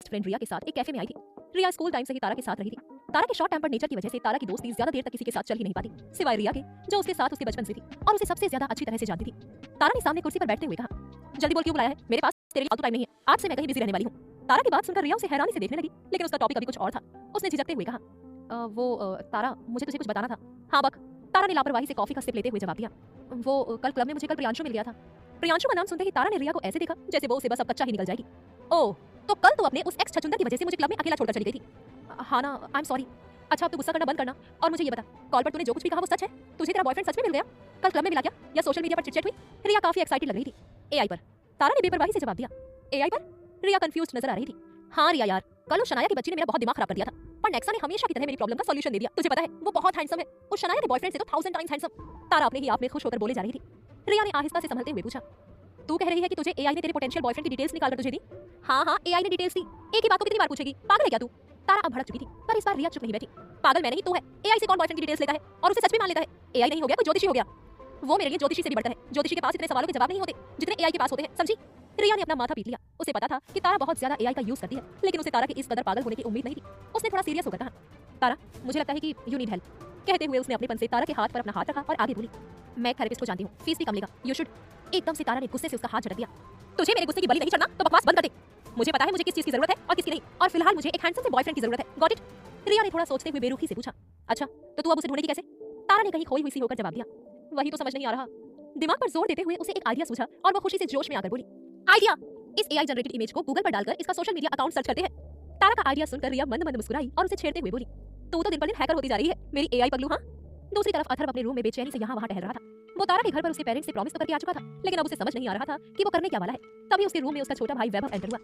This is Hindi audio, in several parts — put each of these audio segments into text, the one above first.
फ्रेंड रिया के साथ एक कैफे में आई थी। रिया स्कूल टाइम से ही तारा के साथ रही थी। तारा के शॉर्ट टेम्पर्ड नेचर की वजह से तारा की दोस्ती ज्यादा देर तक किसी के साथ चल ही नहीं पाती, सिवाय रिया के, जो उसके साथ उसके बचपन से थी और उसे सबसे ज्यादा अच्छी तरह से जानती थी। तारा ने सामने कुर्सी पर बैठते हुए कहा, जल्दी बोल, क्यों बुलाया है? मेरे पास तेरे लिए फालतू टाइम नहीं है, आज से मैं कहीं बिजी रहने वाली हूँ। तारा की बात सुनकर रिया उसे हैरानी से देखने लगी, लेकिन उसका टॉपिक अभी कुछ और था। उसने झिझकते हुए कहा, तारा, मुझे तुझे कुछ बताना था। हाँ बक। तारा ने लापरवाही से कॉफी का सिप लेते हुए जवाब दिया, वो कल क्लब में मुझे प्रियांशु मिल गया था। प्रियांशु का नाम सुनते ही तारा ने रिया को ऐसे देखा जैसे वो उसे बस अब कच्चा ही निकल जाएगी। ओह, तो कल तू अपने उस एक्स छचुंदर की वजह से मुझे क्लब में अकेला छोड़कर चली गई थी। हाँ ना, आई एम सॉरी। अच्छा, अब तू गुस्सा करना बंद करना और मुझे ये बता, कॉल पर तूने जो कुछ भी कहा वो सच है? तुझे तेरा बॉयफ्रेंड सच में मिल गया? कल क्लब में मिला क्या या सोशल मीडिया पर चिट-चैट हुई? रिया काफी एक्साइटेड लग रही थी। एआई पर, तारा ने बेपरवाही से जवाब दिया। एआई पर? रिया कंफ्यूज्ड नजर आ रही थी। हाँ रिया यार, कल उस शनाया की बच्ची ने मेरा बहुत दिमाग खराब कर दिया था, पर नेक्सा ने हमेशा की तरह मेरी प्रॉब्लम का सॉल्यूशन दे दिया। तुझे पता है वो बहुत हैंडसम है, उस शनाया के बॉयफ्रेंड से तो 1000 टाइम्स हैंडसम। तारा अपने ही आप में खुश होकर बोले जा रही थी। रिया ने आहिस्ता से संभलते हुए पूछा, तू कह रही है कि तुझे एआई ने तेरे पोटेंशियल बॉयफ्रेंड की डिटेल्स निकाल कर तुझे दी? हाँ, एआई ने डिटेल्स दी। एक ही बात को कितनी बार पूछेगी, पागल है क्या तू? तारा अब भड़क चुकी थी, पर इस बार रिया चुप नहीं बैठी। पागल मैं नहीं, तू है। एआई से कौन बॉयफ्रेंड की डिटेल्स लेता है और उसे सच में मान लेता है? एआई नहीं हो गया तो ज्योतिषी हो गया। वो मेरे लिए ज्योतिषी से भी बढ़कर है। ज्योतिषी के पास इतने सवालों के जवाब नहीं होते जितने एआई के पास होते हैं, समझी? रिया ने अपना माथा पीट लिया। उसे पता था कि तारा बहुत ज्यादा एआई का यूज करती है, लेकिन उसे तारा के इस कदर पागल होने की उम्मीद नहीं थी। उसने थोड़ा सीरियस होकर कहा, तारा, मुझे लगता है कि यू नीड हेल्प। कहते हुए उसने अपनेपन से तारा के हाथ पर अपना हाथ रखा और आगे बोली, मैं थेरेपिस्ट को जानती हूँ, फीस भी कम लेगा, यू शुड। एकदम से तारा ने गुस्से से उसका हाथ झटक दिया। तुझे मेरे गुस्से की बलि नहीं चढ़ना तो बकवास बंद कर दे। मुझे पता है मुझे किस चीज की जरूरत है और किसकी नहीं, और फिलहाल मुझे एक हैंडसम से बॉयफ्रेंड की जरूरत है। Got it? रिया ने थोड़ा सोचते हुए बेरुखी से पूछा, अच्छा तो तू अब उसे ढूंढेगी कैसे? तारा ने कहीं खोई हुई सी होकर जवाब दिया, वही तो समझ नहीं आ रहा। दिमाग पर जोर देते हुए उसे एक आइडिया सूझा और वो खुशी से जोश में आकर बोली, आइडिया! इस एआई जनरेटेड इमेज को गूगल पर डालकर इसका सोशल मीडिया अकाउंट सर्च करते हैं। तारा का आइडिया सुनकर रिया मंद मंद मुस्कुराई और उसे छेड़ते हुए बोली, तू तो दिन पर दिन हैकर होती जा रही है, मेरी एआई पगलू। हाँ। दूसरी तरफ अथर्व अपने रूम में बेचैनी से यहाँ वहाँ टहल रहा था। वो तारा के घर पर उसके पेरेंट्स से प्रॉमिस तो करके आ चुका था, लेकिन अब उसे समझ नहीं आ रहा था कि वो करने क्या वाला है। तभी उसके रूम में उसका छोटा भाई वैभव एंटर हुआ।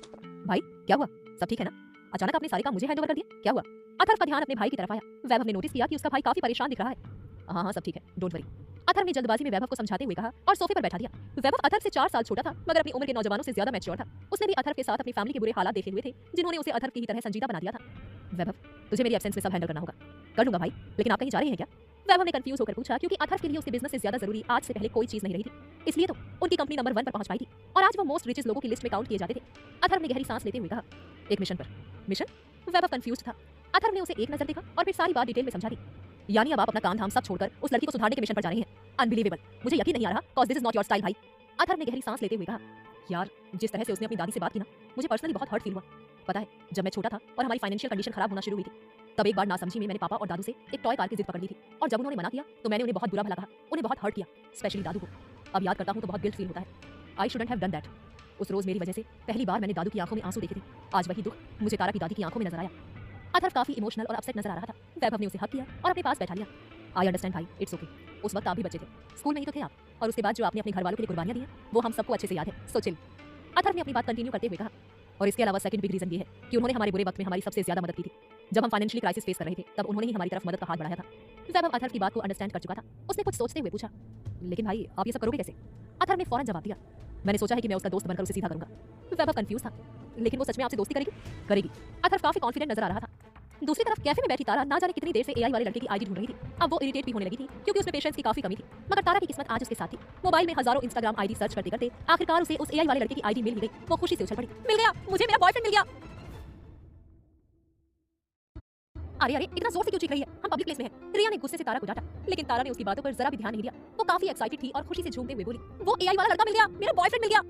भाई क्या हुआ, सब ठीक है ना? अचानक अपने सारे काम मुझे हैंडओवर कर दिया, क्या हुआ? अथर्व का ध्यान अपने भाई की तरफ आया। वैभव ने नोटिस किया कि उसका भाई काफी परेशान दिख रहा है। हाँ सब ठीक है, डोंट वरी। अथर्व ने जल्दबाजी में वैभव को समझाते हुए कहा और सोफे पर बैठा दिया। वैभव अथर्व से 4 साल छोटा था, मगर अपनी उम्र के नौजवानों से ज्यादा मैच्योर था। उसने भी अथर्व के साथ अपनी फैमिली के बुरे हालात देखे हुए थे, जिन्होंने उसे अथर्व की ही तरह संजीदा बना दिया था। वैभव, तुझे मेरी एब्सेंस में सब हैंडल करना होगा। कर लूंगा भाई, लेकिन आप कहीं जा रहे हैं क्या? वैभव ने कंफ्यूज होकर पूछा, क्योंकि अथर्व के लिए उसके बिजनेस से ज्यादा जरूरी आज से पहले कोई चीज नहीं रही थी। इसलिए तो उनकी कंपनी नंबर 1 पर पहुंच पाई थी और आज वो मोस्ट रिचेस्ट लोगों की लिस्ट में काउंट किए जाते थे। अथर्व ने गहरी सांस लेते हुए कहा, एक मिशन पर। मिशन? वैभव कंफ्यूज था। अथर्व ने उसे एक नजर देखा और फिर सारी बात डिटेल में समझा दी। यानी अब आप अपना काम धाम सब छोड़कर उस लड़की को सुधारने के मिशन पर जा रही हैं? अनबिलीवेबल, मुझे यकीन नहीं आ रहा, cause this is not your style भाई। अथर्व ने गहरी सांस लेते हुए कहा, यार जिस तरह से उसने अपनी दादी से बात की ना, मुझे पर्सनली बहुत हर्ट फील हुआ। पता है, जब मैं छोटा था और हमारी फाइनेंशियल कंडीशन खराब होना शुरू हुई थी, तब एक बार नासमझी में मैंने पापा और दादू से एक टॉय कार की जिद पकड़ ली थी, और जब उन्होंने मना किया तो मैंने उन्हें बहुत बुरा भला कहा, उन्हें बहुत हर्ट किया, स्पेशली दादू को। अब याद करता हूँ तो बहुत गिल्ट फील होता है। I shouldn't have done that. उस रोज मेरी वजह से पहली बार मैंने दादू की आंखों में आंसू देखे थे। आज वही दुख मुझे तारा की दादी की आंखों में नजर आया। अथर्व काफी इमोशनल और अपसेट नजर आ रहा था। वैभव ने उसे हक किया और अपने पास बैठा लिया। आई अंडरस्टैंड भाई, इट्स ओके। उस वक्त आप भी बच्चे थे, स्कूल में ही तो थे आप, और उसके बाद जो आपने अपने घर वालों के लिए कुर्बानियां दी हैं, वो हम सबको अच्छे से याद है, सो चिल। अथर्व ने अपनी बात कंटिन्यू करते हुए कहा, और इसके अलावा सेकंड बिग रीजन ये है कि उन्होंने हमारे बुरे वक्त में हमारी सबसे ज्यादा मदद की थी। जब हम फाइनेंशियली क्राइसिस फेस कर रहे थे, तब उन्होंने ही हमारी तरफ मदद का हाथ बढ़ाया था। वैभव अथर्व की बात को अंडरस्टैंड कर चुका था। उसने कुछ सोचते हुए पूछा, लेकिन भाई आप ये सब करोगे कैसे? अथर्व ने फौरन जवाब दिया, मैंने सोचा है कि मैं उसका दोस्त बनकर उसे सीधा करूंगा। वैभव कंफ्यूज था, लेकिन वो सच में आपसे दोस्ती करेगी? अथर्व काफी कॉन्फिडेंट नजर आ रहा था। दूसरी तरफ कैफे में बैठी तारा ना जाने कितनी देर से एआई वाले लड़के की आईडी ढूंढ रही थी। अब वो इरिटेट भी होने लगी थी, क्योंकि उसमें पेशेंस की काफी कमी थी। मगर तारा की किस्मत आज उसके साथ थी। मोबाइल में हजारों इंस्टाग्राम आईडी सर्च करते करते आखिरकार उसे उस एआई वाले लड़के की आईडी मिल गई। वो खुशी से उछल पड़ी, मिल गया, मुझे मेरा बॉयफ्रेंड मिल गया। अरे इतना जोर से क्यों चीख रही है, हम पब्लिक प्लेस में हैं। रिया ने गुस्से से तारा को डांटा, लेकिन तारा ने उसकी बातों पर जरा भी ध्यान नहीं दिया। वो काफी एक्साइटेड थी और खुशी से झूमते हुए बोली, वो एआई वाला लड़का मिल गया, मेरा बॉयफ्रेंड मिल गया।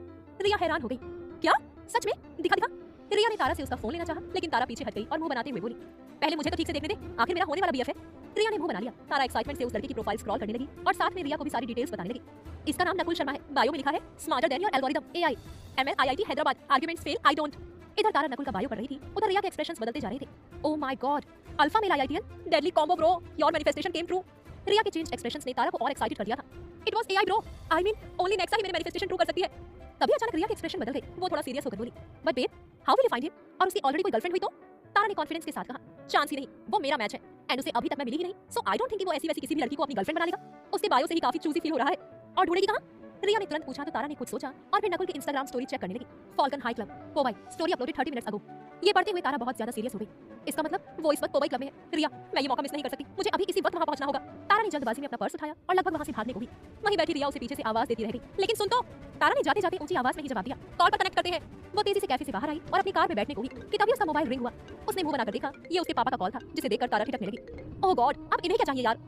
रिया हैरान हो गई, क्या सच में? दिखा। रिया ने तारा से उसका फोन लेना चाहा, लेकिन तारा पीछे हट गई और मुंह बनाते हुए बोली, पहले मुझे तो ठीक से देखने दे, आखिर मेरा होने वाला बीएफ है। रिया ने मुंह बना लिया। तारा एक्साइटमेंट से उस लड़की की प्रोफाइल स्क्रॉल करने लगी और साथ में रिया को भी सारी डिटेल्स बताने लगी। इसका नाम नकुल शर्मा है, बायो में लिखा है smarter than your algorithm, AI, ML, IIT Hyderabad, arguments fail, I don't. इधर तारा नकुल का बायो पढ़ रही थी, उधर रिया के एक्सप्रेशंस बदलते जा रहे थे। Oh my God, alpha male IITian, deadly combo bro, your manifestation came true. Riya के चेंज एक्सप्रेशंस ने तारा को और एक्साइटेड कर दिया था। It was AI bro, I mean only Nexa ही मेरे मैनिफेस्टेशन ट्रू कर सकती है। तभी अचानक रिया के एक्सप्रेशन बदल गए। वो थोड़ा सीरियस होकर बोली, but babe, how will you find him? और उसकी ऑलरेडी कोई गर्लफ्रेंड हुई तो? तारा ने कॉन्फिडेंस के साथ कहा, चांस ही नहीं, वो मेरा मैच है एंड उसे अभी तक मैं मिली ही नहीं, सो आई डोंट थिंक कि वो ऐसी वैसी किसी भी लड़की को अपनी गर्लफ्रेंड बना लेगा। उसके बायो से ही काफी चूजी फील हो रहा है। और ढूंढेगी कहां? रिया ने तुरंत पूछा तो तारा ने कुछ सोचा और फिर नकुल की इंस्टाग्राम स्टोरी चेक करने लगी। फॉल्कन हाई क्लब, ओ भाई, स्टोरी अपलोडेड 30 मिनट्स अगो। ये पढ़ते हुए तारा बहुत ज्यादा सीरियस हो गई। इसका मतलब वो इस वक्त पोवई क्लब में है। रिया, मैं ये मौका मिस नहीं कर सकती, मुझे अभी इसी वक्त वहां पहुंचना होगा। तारा ने जल्दबाजी में अपना पर्स उठाया और लगभग वहां से भागने को भी। वहीं बैठी रिया उसे पीछे से आवाज देती रह गई, लेकिन सुन तो। तारा ने जाते जाते ऊंची आवाज में ही जवाब दिया, कॉल पर कनेक्ट करते हैं। वो तेजी से कैफे से बाहर आई और अपनी कार में बैठने को भी कि तभी उसका मोबाइल रिंग हुआ। उसने मुंह बनाकर देखा, ये उसके पापा का कॉल था, जिसे देखकर तारा ठिठकने लगी। ओह गॉड, अब इन्हें क्या चाहिए यार।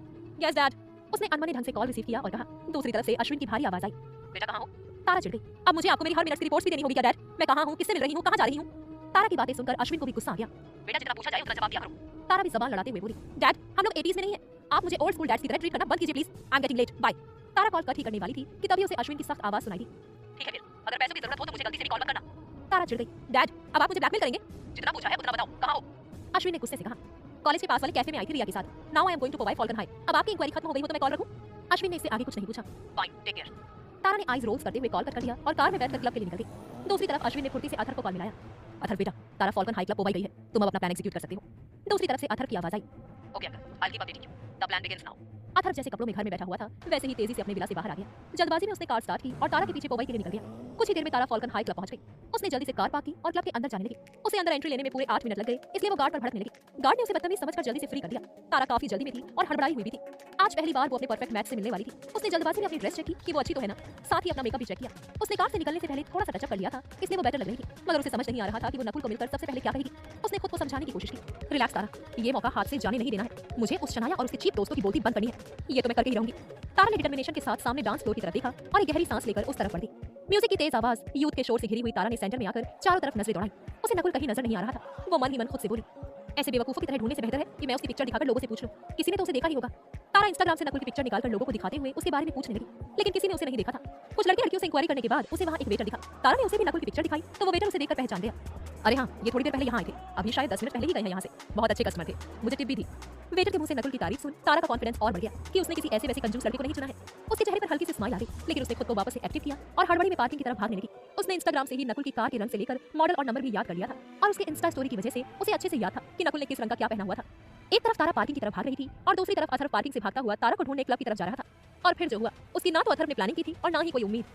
Yes dad. उसने अनमने ढंग से कॉल रिसीव किया और कहा। दूसरी तरफ से अश्विन की भारी आवाज आई, बेटा कहां हो? तारा चिढ़ गई, अब मुझे आपको मेरी हर मिनट की रिपोर्ट्स भी देनी होगी क्या डैड? मैं कहां हूं, किससे मिल रही हूं, कहां जा रही हूं? तारा की बातें सुनकर अश्विन को भी गुस्सा आ गया। बेटा जितना पूछा जाए उतना जवाब दिया करो। तारा भी जबान लड़ाते हुए बोली, डैड हम लोग 80s में नहीं है, आप मुझे ओल्ड स्कूल डैड्स की तरह ट्रीट करना बंद कीजिए please. I am getting late, bye. Tara call cut ही करने वाली थी कि तभी उसे अश्विन की सख्त आवाज सुनाई दी, ठीक है फिर, अगर पैसों की जरूरत हो तो मुझे गलती से भी कॉल मत करना। तारा चिढ़ गई, डैड अब आप मुझे ब्लैकमेल करेंगे? जितना पूछा है उतना बताओ, कहां हो? अश्विन ने गुस्से से कहा, कॉलेज के पास वाले कैफे में आई थी रिया के साथ। Now I am going to Powai Falcon High. अब आपकी इंक्वायरी खत्म हो गई हो तो मैं कॉल रखूं? अश्विन ने इससे आगे कुछ नहीं पूछा। Fine, take care. तारा ने आईज रोल्स करते हुए कॉल कट कर दिया और कार में बैठकर क्लब के लिए निकल गई। दूसरी तरफ अश्विन ने फुर्ती से अथर को कॉल मिलाया। अथर बेटा, तारा फॉल्कन हाई क्लब पोवाई गई है, तुम अब अपना प्लान एग्जीक्यूट कर सकते हो। दूसरी तरफ से अथर की आवाज आई, okay uncle, I will keep updating you, the plan begins now. Athar जैसे कपड़ों में घर में बैठा हुआ था वैसे ही तेजी से अपने विला से बाहर आ गया। जल्दबाजी में उसने कार स्टार्ट की और तारा के पीछे पोवाई के लिए निकल गया। कुछ ही देर में तारा फॉल्कन हाई क्लब पहुंच गई। उसने जल्दी से कार पार्क की और क्लब के अंदर जाने लगी। उसे अंदर एंट्री लेने में पूरे 8 मिनट लग गए, इसलिए वो गार्ड पर भड़कने लगी। गार्ड ने उसे बदतमीज समझकर जल्दी से फ्री कर दिया। तारा काफी जल्दी में थी और हड़बड़ाई हुई भी थी। आज पहली बार वो अपने परफेक्ट मैच से मिलने वाली थी। उसने जल्दबाजी में अपनी ड्रेस चेक की कि वो अच्छी तो है ना, साथ ही अपना मेकअप भी चेक किया। उसने कार से निकलने से पहले थोड़ा सा टचअप कर लिया था, इसलिए वो बेटर लग रही थी, मगर उसे समझ नहीं आ रहा था कि वो नकुल को मिलकर सबसे पहले क्या कहेगी। उसने खुद को समझाने की कोशिश की, रिलैक्स तारा, ये मौका हाथ से जाने नहीं देना है, मुझे उस शनाया और उसके चीप दोस्तों की बोलती बंद करनी है, ये तो मैं करके ही रहूंगी। तारा ने डिटर्मिनेशन के साथ सामने डांस फ्लोर की तरफ देखा और एक गहरी सांस लेकर उस तरफ बढ़ गई। म्यूजिक की तेज आवाज, यूथ के शोर से घिरी हुई तारा ने सेंटर में आकर चारों तरफ नजरें दौड़ाई। उसे नकुल कहीं नजर नहीं आ रहा था। वो मन ही मन खुद से बोली, ऐसे बेवकूफों की तरह ढूंढने से बेहतर है कि मैं उसकी पिक्चर दिखाकर लोगों से पूछ लूं, किसी ने तो उसे देखा ही होगा। तारा इंस्टाग्राम से नकुल की पिक्चर निकालकर लोगों को दिखाते हुए उसके बारे में पूछने लगी, लेकिन किसी ने उसे नहीं देखा था। कुछ लड़कियों से इंक्वायरी करने के बाद उसे वहां एक वेटर दिखा। तारा ने उसे भी नकुल की पिक्चर दिखाई तो वो वेटर उसे देखकर पहचान गया। अरे हाँ, ये थोड़ी देर पहले यहाँ आए थे, अभी शायद 10 मिनट पहले ही गए हैं यहाँ से, बहुत अच्छे कस्टमर थे, मुझे टिप भी दी। वेटर के मुंह से नकुल की तारीफ सुन तारा का कॉन्फिडेंस और बढ़ गया कि उसने किसी ऐसे वैसे कंजूस लड़के को नहीं चुना है। उसके चेहरे पर हल्की सी स्माइल आ गई, लेकिन उसने खुद को वापस से एक्टिव किया और हड़बड़ी में पार्किंग की तरफ भागने लगी। उसने इंस्टाग्राम से ही नकुल की कार के रंग से लेकर मॉडल और नंबर भी याद कर लिया था और उसके इंस्टा स्टोरी की वजह से उसे अच्छे से याद था कि नकुल ने किस रंग का क्या पहना हुआ था। एक तरफ तारा पार्किंग की तरफ भाग रही थी और दूसरी तरफ अथर्व पार्किंग से भागता हुआ तारा को ढूंढने क्लब की तरफ जा रहा था। और फिर जो हुआ, उसकी ना तो अथर्व ने प्लानिंग की थी और ना ही कोई उम्मीद।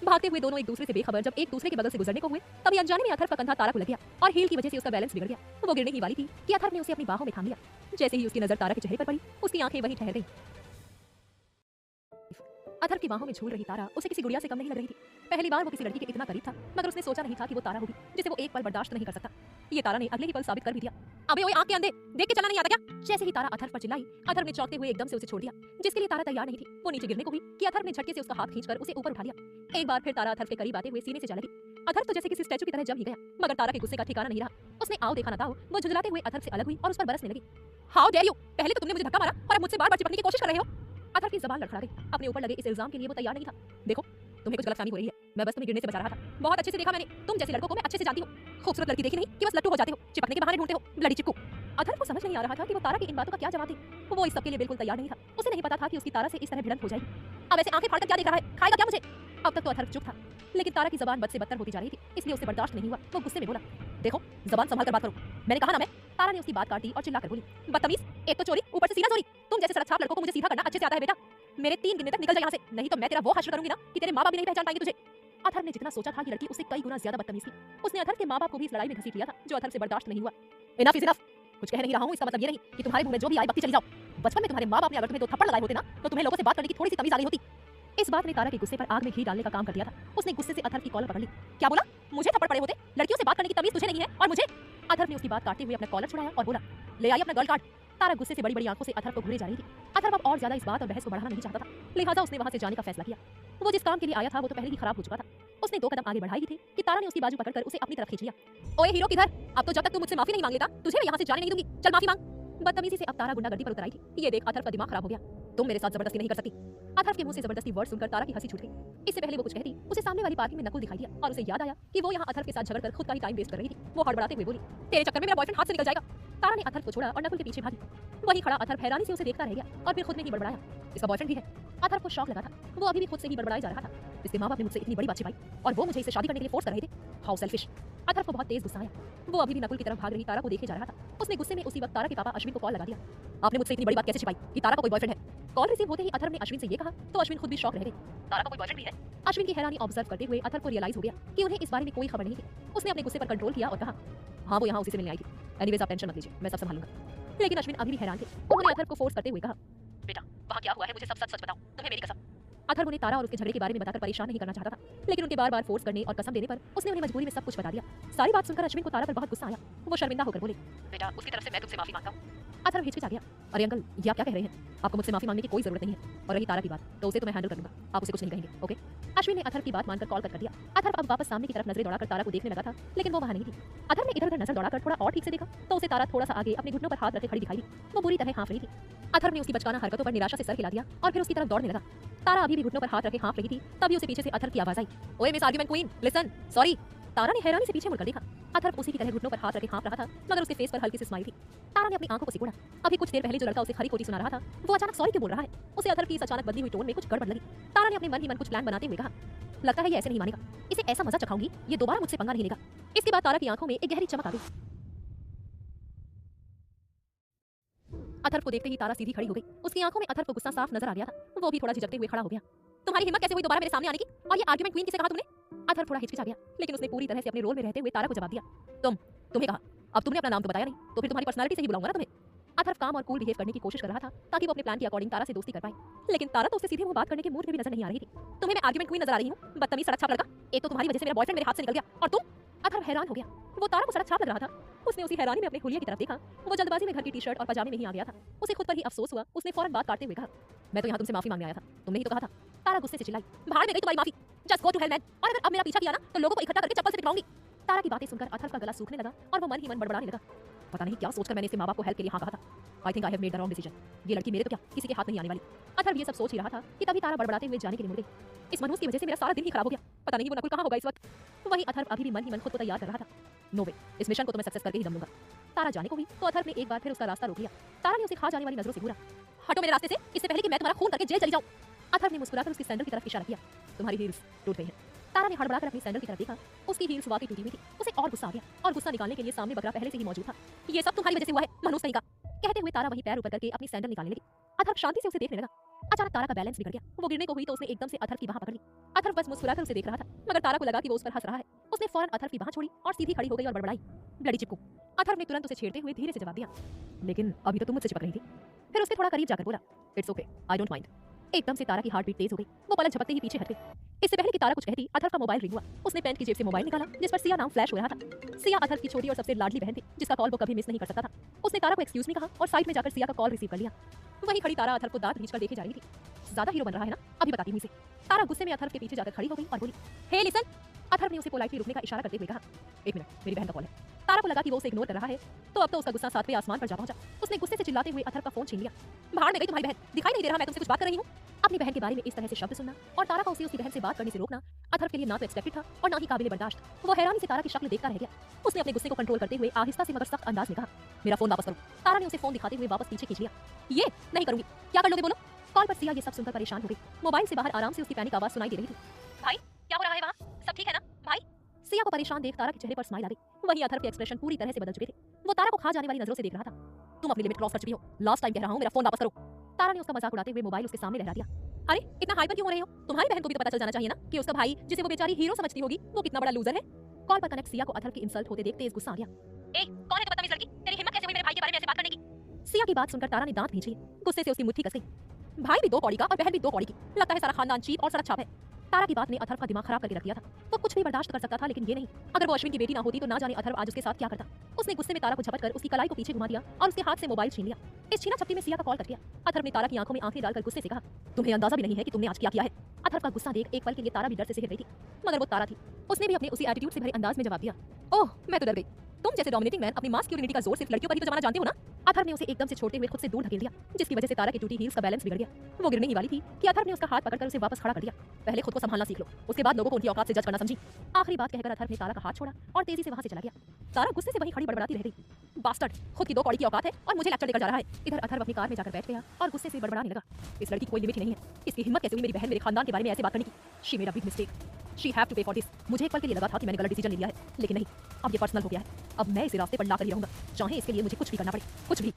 भागते हुए दोनों एक दूसरे से बेखबर जब एक दूसरे के बगल से गुजरने को हुए, तभी अनजाने में अथर्व का कंधा तारा को लग गया और हील की वजह से उसका बैलेंस बिगड़ गया। वो गिरने ही वाली थी कि अथर्व ने उसे अपनी बाहों में थाम लिया। जैसे ही उसकी नजर तारा के चेहरे पर पड़ी, उसकी आंखें वहीं ठहर गईं। अथर्व की बाहों में झूल रही तारा उसे किसी गुड़िया से कम नहीं लग रही थी। पहली बार वो किसी लड़की के इतना करीब था, मगर उसने सोचा नहीं था कि वो तारा होगी जिसे वो एक पल बर्दाश्त नहीं कर सकता। ये तारा ने अगले ही पल साबित कर भी दिया। अबे ओए आंख के अंधे, देख के चलना नहीं आता क्या? जैसे ही तारा अथर्व पर चिल्लाई, अथर्व ने चौंकते हुए एकदम से उसे छोड़ दिया, जिसके लिए तारा तैयार नहीं थी। वो नीचे गिरने को हुई कि अथर्व ने झटके से उसका हाथ खींचकर उसे ऊपर उठा लिया। एक बार फिर तारा अथर्व के करीब आते हुए सीने से जा लगी। अथर्व तो जैसे किसी स्टैचू की तरह जम ही गया, मगर तारा के गुस्से का ठिकाना नहीं रहा। उसने आओ देखा ना ताओ, वो झुंझलाते हुए अथर्व से अलग हुई और उस पर बरसने लगी। हाउ डेयर यू, पहले तो तुमने मुझे धक्का मारा और अब मुझसे बार-बार चिपकने की कोशिश कर रहे हो। अथर्व की ज़बान लड़खड़ा गई। अपने ऊपर लगे इस इल्जाम के लिए वो तैयार नहीं था। देखो, तुम्हें कुछ गलतफहमी हो रही है, मैं बस तुम्हें गिरने से बचा रहा था। बहुत अच्छे से देखा मैंने, तुम जैसे लड़कों को मैं अच्छे से जानती हूँ। खूबसूरत लड़की देखी नहीं कि बस लट्टू हो जाते हो, चिपकने के बहाने ढूंढते हो, ब्लडी चिपकू। अथर्व को समझ नहीं आ रहा था कि वो तारा की इन बातों का क्या जवाब दे। वो इस सब के लिए बिल्कुल तैयार नहीं था। उसे नहीं पता था कि उसकी तारा से इस तरह भिड़ंत हो जाएगी। अब ऐसे आंखें फाड़कर क्या देख रहा है, खाएगा क्या मुझे? अब तक तो अथर्व चुप था, लेकिन तारा की ज़बान बद से बदतर होती जा रही थी, इसलिए उसे बर्दाश्त नहीं हुआ। वो गुस्से में बोला, देखो ज़बान संभाल कर बात करो, मैंने कहा ना मैं। तारा ने उसकी बात काटी और चिल्लाकर बोली, बदतमीज, एक तो चोरी, ऊपर से सीना चोरी। तुम जैसे सड़क छाप लड़कों को मुझे सीधा करना अच्छे से आता है बेटा। मेरे 3 गिनने तक निकल जा यहाँ से, नहीं तो मैं तेरा वो हश्र करूंगी ना कि तेरे माँ बाप भी नहीं पहचान पाएंगे तुझे। अथर्व ने जितना सोचा था कि लड़की उससे कई गुना ज्यादा बदतमीज थी। उसने अथर्व के माँ बाप को भी इस लड़ाई में घसीट लिया था, जो अथर्व से बर्दाश्त नहीं हुआ। इनफ इज इनफ, कुछ कह नहीं रहा हूँ, इसका मतलब ये नहीं कि तुम्हारे मुंह में जो भी आए बकती चली जाओ। बचपन में तुम्हारे माँ बाप ने अगर तुम्हें 2 थप्पड़ लगाए होते ना, तो तुम्हें लोगों से बात करने की थोड़ी सी तमीज आ गई होती। इस बात ने तारा के गुस्से पर आग में घी डालने का काम कर दिया था। उसने गुस्से से अथर्व की कॉलर पकड़ ली। क्या बोला? मुझे थप्पड़ पड़े होते? लड़कियों से बात करने की तमीज तुझे नहीं है और मुझे? अथर्व ने उसकी बात काटते हुए अपना कॉलर छुड़ाया और बोला, ले आई अपना गर्ल कार्ड। तारा गुस्से से बड़ी बड़ी आंखों से अथर्व को घूरे जा रही थी। अथर्व अब और ज्यादा इस बात और बहस को बढ़ाना नहीं चाहता था, लिहाजा उसने वहां से जाने का फैसला किया। वो जिस काम के लिए आया था वो तो पहले ही खराब हो चुका था। उसने 2 कदम आगे बढ़ाई ही थे कि तारा ने उसकी बाजू पकड़कर उसे अपनी तरफ खींच लिया। ओए हीरो किधर? अब तो जब तक तू मुझसे माफी नहीं मांग लेता, तुझे मैं यहाँ से जाने नहीं दूंगी। चल माफी मांग। बदतमीजी से अब तारा गुंडागर्दी पर उतर आई थी। ये देख अथर्व का दिमाग खराब हो गया। तुम मेरे साथ जबरदस्ती नहीं कर सकती। अथर्व के मुंह से जबरदस्ती वर्ड सुनकर तारा की हंसी छूट गई। इससे पहले वो कुछ कहती, उसे सामने वाली पार्किंग में नकुल दिखाई दिया और उसे याद आया कि वो यहाँ अथर्व के साथ झगड़कर खुद का ही टाइम वेस्ट कर रही थी। वो हड़बड़ाते हुए बोली, तेरे चक्कर में मेरा बॉयफ्रेंड हाथ से निकल जाएगा। तारा ने अथर्व को छोड़ा और नकुल के पीछे भागी। वहीं खड़ा अथर्व हैरानी से उसे देखता रह गया और फिर खुद में ही बड़बड़ाया, इसका बॉयफ्रेंड भी है। अथर्व को शौक लगा था। वो अभी भी खुद से ही बड़बड़ाई जा रहा था। इसके माँ बाप ने मुझसे इतनी बड़ी बात छिपाई और वो मुझे इससे शादी करने के लिए फोर्स कर रहे थे। How selfish. अथर्व को बहुत तेज गुस्सा आया। वो अभी भी नकुल की तरफ भाग रही तारा को देखे जा रहा था। उसने गुस्से में उसी वक्त तारा के पापा अश्विन को कॉल लगा दिया। आपने मुझसे इतनी बड़ी बात कैसे छिपाई कि तारा का कोई बॉयफ्रेंड है? कॉल रिसीव होते ही अथर्व ने अश्विन से ये कहा तो अश्विन खुद भी शॉक रह गए। तारा का कोई बॉयफ्रेंड भी है? अश्विन की हैरानी ऑब्जर्व करते हुए अथर्व को रियलाइज हो गया कि उन्हें इस बारे में कोई खबर नहीं थी। उसने अपने गुस्से पर कंट्रोल किया और कहा, हाँ वो यहाँ उसी से मिलने आई थी। एनीवेज आप टेंशन मत लीजिए, मैं सब संभालूंगा। लेकिन अश्विन अभी भी हैरान थे। उन्होंने अथर्व को फोर्स करते हुए कहा, बेटा वहाँ क्या हुआ है मुझे सब सच सच बताओ, तुम्हें मेरी कसम। अथर्व उन्हें तारा और उसके झगड़े के बारे में बताकर परेशान नहीं करना चाहता था, लेकिन उनके बार बार फोर्स करने और कसम देने पर उसने उन्हें मजबूरी में सब कुछ बता दिया। सारी बात सुनकर अश्विन को तारा पर बहुत गुस्सा आया। वो शर्मिंदा होकर बोले, बेटा उसकी तरफ से मैं तुमसे माफी मांगता हूँ। अथर्व हिचकिचा गया, अरे अंकल ये आप क्या कह रहे हैं, आपको मुझसे माफी मांगने की कोई जरूरत नहीं है। और रही तारा की बात तो उसे तो मैं हैंडल कर लूंगा, आप उसे कुछ नहीं कहेंगे, ओके। अश्विन ने अथर्व की बात मानकर कॉल कर दिया। अथर्व अब वापस सामने की तरफ नजरें दौड़ाकर तारा को देखने लगा था, लेकिन वो वहां नहीं थी। अथर्व ने इधर उधर नजर दौड़ाकर थोड़ा और ठीक से देखा तो उसे तारा थोड़ा सा आगे अपने घुटनों पर हाथ रखे खड़ी दिखाई दी। वो बुरी तरह हाँफ रही थी। अथर्व ने उसकी बचकाना हरकतों पर निराशा से सर हिला दिया और फिर उसकी तरफ दौड़ने लगा। तारा अभी भी घुटनों पर हाथ रखे हाँफ रही थी, तभी उसे पीछे से अथर्व की आवाज आई, ओए miss argument queen listen sorry. Tara ने हैरानी से पीछे मुड़कर देखा। अथर्व उसी की तरह घुटनों पर हाथ रखे हाँफ रहा था, मगर उसके फेस पर हल्की सी स्माइल थी। तारा ने अपनी आंखों को सिकुड़ा। अभी कुछ देर पहले जो लड़का उसे खरी खोटी सुना रहा था वो अचानक सॉरी क्यों बोल रहा है। उसे अथर्व की इस अचानक बदली हुई टोन में कुछ गड़बड़ लगी। तारा ने अपने मन ही मन कुछ प्लान बनाते हुए कहा, लगता है ये ऐसे नहीं मानेगा, इसे ऐसा मजा चखाऊंगी ये दोबारा मुझसे पंगा नहीं लेगा। इसके बाद तारा की आंखों में एक गहरी चमक आ गई। अथर्व को देखते ही तारा सीधी खड़ी हो गई। उसकी आंखों में अथर्व को गुस्सा साफ नजर आ गया था। वो भी थोड़ा झिझकते हुए खड़ा हो गया। तुम्हारी हिम्मत कैसे हुई दोबारा मेरे सामने आने की, और ये आर्गुमेंट क्वीन किसे कहा तुमने। अथर्व थोड़ा हिचकिचा गया, लेकिन उसने पूरी तरह से अपने रोल में रहते हुए तारा को जवाब दिया, तुम्हें कहा, अब तुमने अपना नाम तो बताया नहीं, तो फिर तुम्हारी पर्सनालिटी से ही बुलाऊंगा ना तुम्हें। अथर्व काम और कूल बिहेव करने की कोशिश कर रहा था ताकि वो अपने प्लान के अकॉर्डिंग तारा से दोस्ती कर पाए, लेकिन तारा तो उससे सीधे मुंह बात करने के मूड में भी नजर नहीं आ रही थी। तुम्हें मैं आर्गुमेंट क्वीन नजर आ रही हूँ, बदतमीज सड़क छाप लड़का, एक तो तुम्हारी वजह से मेरा बॉयफ्रेंड मेरे हाथ से निकल गया, और तुम। अथर्व हैरान हो गया। वो तारा को सड़क छाप लग रहा था। उसने उसी हैरानी में अपने हुलिया की तरफ देखा। वो जल्दबाजी में घर की टी-शर्ट और पजामे में ही आ गया था। उसे खुद पर ही अफसोस हुआ। उसने फौरन बात काटते हुए कहा, मैं तो यहाँ तुमसे माफी मांगने आया था, तुमने ही तो कहा था। तारा गुस्से से चिल्लाई, भाड़ में गई तुम्हारी माफी, just go to hell man, और अगर अब मेरा पीछा किया ना तो लोगों को इकट्ठा करके चप्पल से पिटवाऊंगी। तारा की बातें सुनकर अथर्व का गला सूखने लगा और वो मन ही मन बड़बड़ाने लगा, पता नहीं क्या सोचकर मैंने इसके माँ बाप को हेल्प के लिए हाँ कहा था। I think I have made the wrong decision, ये लड़की मेरे तो क्या किसी के हाथ नहीं आने वाली। अथर्व ये सब सोच ही रहा था कि तभी तारा बड़बड़ाते हुए जाने के लिए मुड़ गई। इस मनहूस की वजह से मेरा सारा दिन ही खराब हो गया, पता नहीं वो नकुल कहाँ होगा इस वक्त। वही अथर्व अभी भी मन ही मन खुद को तैयार कर रहा था। नो वे, इस मिशन को तो मैं सक्सेस करके ही दम लूंगा। तारा जाने को हुई तो अथर्व ने एक बार फिर उसका रास्ता रोक लिया। तारा ने उसे खा जाने वाली नजरों से घूरा, हटो मेरे रास्ते से, इससे पहले कि मैं तुम्हारा खून करके जेल चली जाऊं। अथर्व ने मुस्कुराकर उसकी सैंडल की तरफ इशारा किया, तुम्हारी हील्स टूट गई हैं। तारा ने हड़बड़ाकर अपनी सैंडल की तरफ देखा। उसकी हील्स वाकई टूटी हुई थी। उसे और गुस्सा आ गया और गुस्सा निकालने के लिए सामने बकरा पहले से ही मौजूद था। ये सब तुम्हारी वजह से हुआ है, मनहूस कहीं का। कहते हुए तारा वहीं पैर ऊपर करके अपनी सैंडल निकालने लगी। अथर्व शांति से उसे देखने लगा। अचानक तारा का बैलेंस बिगड़ गया। वो गिरने को हुई तो उसने एकदम से अथर्व की बाह पकड़ ली। अथर्व बस मुस्कुराकर उसे देख रहा था, मगर तारा को लगा कि वो उस पर हंस रहा है। उसने फौरन अथर्व की बाह छोड़ी और सीधी खड़ी हो गई और बड़बड़ाई, ब्लडी चिपकू। अथर्व ने तुरंत उसे छेड़ते हुए धीरे से जवाब दिया, लेकिन अभी तो तुम मुझसे चिपक रही थी। फिर उसके थोड़ा करीब जाकर बोला, it's okay, I don't mind. एकदम से तारा की हार्ट बीट तेज हो गई। वो पलक झपकते ही पीछे हट गई। इससे पहले कि तारा कुछ कहती, अथर्व का मोबाइल रिंग हुआ। उसने पैंट की जेब से मोबाइल निकाला जिस पर सिया नाम फ्लैश हो रहा था। सिया अथर्व की छोटी और सबसे लाडली बहन थी, जिसका कॉल वो कभी मिस नहीं कर सकता था। उसने तारा को एक्सक्यूज मी कहा और साइड में जाकर सिया का कॉल रिसीव कर लिया। वहीं खड़ी तारा अथर्व को दांत भींचकर देखे जा रही थी। ज्यादा हीरो बन रहा है ना, अभी बताती हूँ इसे। तारा गुस्से में अथर्व के पीछे जाकर खड़ी हो गई और बोली, हे लिसन। अथर्व ने उसे पोलाइटली रुकने का इशारा करते हुए कहा, एक मिनट, मेरी बहन का कॉल है। तारा को लगा कि वो उसे इग्नोर कर रहा है, तो अब तो उसका गुस्सा सातवें आसमान पर जा पहुंचा। उसने गुस्से से चिल्लाते हुए अथर्व का फोन छीन लिया। भाड़ में गई तुम्हारी बहन, दिखाई नहीं दे रहा मैं तुमसे कुछ बात कर रही हूँ। अपनी बहन के बारे में इस तरह से शब्द सुनना और तारा को उसे उसकी बहन से बात करने से रोकना अथर्व के लिए ना तो एक्सपेक्टेड था और ना ही काबिल बर्दाश्त। वो हैरानी से तारा की शक्ल देखता रह गया। उसने अपने गुस्से को कंट्रोल करते हुए आहिस्ता से मगर सख्त अंदाज में कहा, मेरा फोन वापस करो। तारा ने उसे फोन दिखाते हुए वापस पीछे खींच लिया। ये नहीं करूंगी, क्या कर लोगे बोलो। कॉल पर सिया ये सब सुनकर परेशान हो गई। मोबाइल से बाहर आराम से उसकी पैनिक आवाज सुनाई दे रही थी, भाई क्या हो रहा है वहाँ, सब ठीक है ना भाई। सिया को परेशान देख तारा के चेहरे पर स्माइल आ गई। वहीं अथर्व के एक्सप्रेशन पूरी तरह से बदल चुके थे। वो तारा को खा जाने वाली नजरों से देख रहा था। तुम अपनी लिमिट क्रॉस कर चुकी हो, लास्ट टाइम कह रहा हूँ, मेरा फोन वापस करो। तारा ने उसका मजाक उड़ाते हुए मोबाइल उसके सामने लहरा दिया। अरे इतना हाइपर क्यों हो रहे हो, तुम्हारी बहन को भी तो पता चल जाना चाहिए ना कि उसका भाई जिसे वो बेचारी हीरो समझती होगी वो कितना बड़ा लूजर है। कॉल पर कनेक्ट सिया को अथर्व की इंसल्ट होते देख तेज गुस्सा आ गया। ए कौन है तू बदतमीज लड़की, तेरी हिम्मत कैसे हुई मेरे भाई के बारे में ऐसे बात करने की। सिया की बात सुनकर तारा ने दांत भींच लिए। गुस्से से उसकी मुट्ठी कस गई। भाई भी 2 कौड़ी का और बहन भी 2 कौड़ी की, लगता है सारा खानदान चीप और सड़क छाप है। तारा की बात ने अथर्व का दिमाग खराब करके रख दिया था। वो कुछ भी बर्दाश्त कर सकता था, लेकिन ये नहीं। अगर वो अश्विन की बेटी ना होती तो ना जाने अथर्व आज उसके साथ क्या करता। उसने गुस्से में तारा को झपट कर उसकी कलाई को पीछे घुमा दिया और उसके हाथ से मोबाइल छीन लिया। इस छीना छपटी में सिया का कॉल कट गया। अथर्व ने तारा की आंखों में आंखें डालकर गुस्से से कहा, तुम्हें अंदाजा भी नहीं है कि तुमने आज क्या किया है। अथर्व का गुस्सा देख एक पल के लिए तारा भी डर से सिहर गई थी, मगर वो तारा थी। उसने भी अपने उसी एटीट्यूड से भरे अंदाज में जवाब दिया, ओह मैं तो डर गई। तुम जैसे डोमिनेटिंग मैन अपनी मास्कुलिनिटी का जोर सिर्फ लड़कियों पर ही तो जमाना जानते हो ना। अथर्व ने उसे एकदम से छोड़ते हुए खुद से दूर ढकेल दिया, जिसकी वजह से तारा की टूटी हील्स का बैलेंस बिगड़ गया। वो गिरने ही वाली थी कि अथर्व ने उसका हाथ पकड़कर उसे वापस खड़ा कर दिया। पहले खुद को संभालना सीख लो, उसके बाद लोगों को उनकी औकात से जज करना समझी। आखिरी बात कहकर अथर्व ने तारा का हाथ छोड़ा और तेजी से वहां से चला गया। तारा गुस्से से वहीं खड़ी बड़बड़ाती रह गई। बास्टर्ड, खुद की 2 कौड़ी की औकात है और मुझे लेक्चर देकर जा रहा है। इधर अथर्व अपनी कार में जाकर बैठ गया और गुस्से से बड़बड़ाने लगा, इस लड़की की कोई लिमिट ही नहीं है। इसकी हिम्मत कैसे हुई मेरी बहन मेरे खानदान के बारे में ऐसे बात करने की। She made a big mistake, she have to pay for this. मुझे एक पल के लिए लगा था कि मैंने गलत डिसीजन ले लिया है, लेकिन नहीं, अब ये पर्सनल हो गया है। अब मैं इसे रास्ते पर लाकर ही रहूंगा, चाहे इसके लिए मुझे कुछ भी करना पड़े, कुछ भी।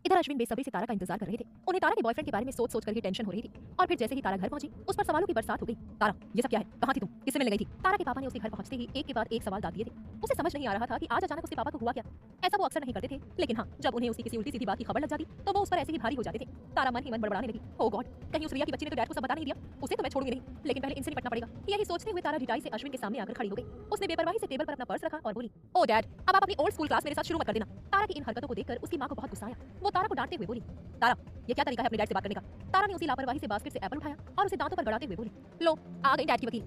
इधर अश्विन बेसब्री से तारा का इंतजार कर रहे थे। उन्हें तारा के बॉयफ्रेंड के बारे में सोच कर ही टेंशन हो रही थी। और फिर जैसे ही तारा घर पहुंची, उस पर सवालों की बरसात हो गई। तारा, ये सब क्या है? कहां थी तुम? किससे मिलने गई थी? तारा के पापा ने उसके घर पहुंचते ही एक के बाद एक सवाल दाग दिए थे। उसे समझ नहीं आ रहा था कि आज अचानक उसके पापा को हुआ क्या। ऐसा वो अक्सर नहीं करते थे, लेकिन हाँ, जब उन्हें उसकी किसी उल्टी सीधी बात की खबर लग जाती तो वो उस पर ऐसे ही भारी हो जाते थे। तारा मन ही मन बड़बड़ाने लगी, ओ गॉड, कहीं उस रिया की बच्ची ने तो डैड को सब बता नहीं दिया। उसे तो मैं छोड़ूंगी नहीं, लेकिन पहले इनसे निपटना पड़ेगा। यही सोचते हुए तारा रिटाई से अश्विन के सामने आकर खड़ी हो गई। उसने बेपरवाही से टेबल पर अपना पर्स रखा और बोली, ओ डैड, अब आप अपनी ओल्ड स्कूल क्लास मेरे साथ शुरू मत कर देना। तारा की इन हरकतों को देखकर उसकी मां को बहुत गुस्सा आया। वो तारा को डांटते हुए बोली, तारा, ये क्या तरीका है अपने डैड से बात करने का? तारा ने उसी लापरवाही से बास्केट से एप्पल उठाया और उसे दांतों पर गड़ाते हुए बोली, लो आ गई डैड की वकील।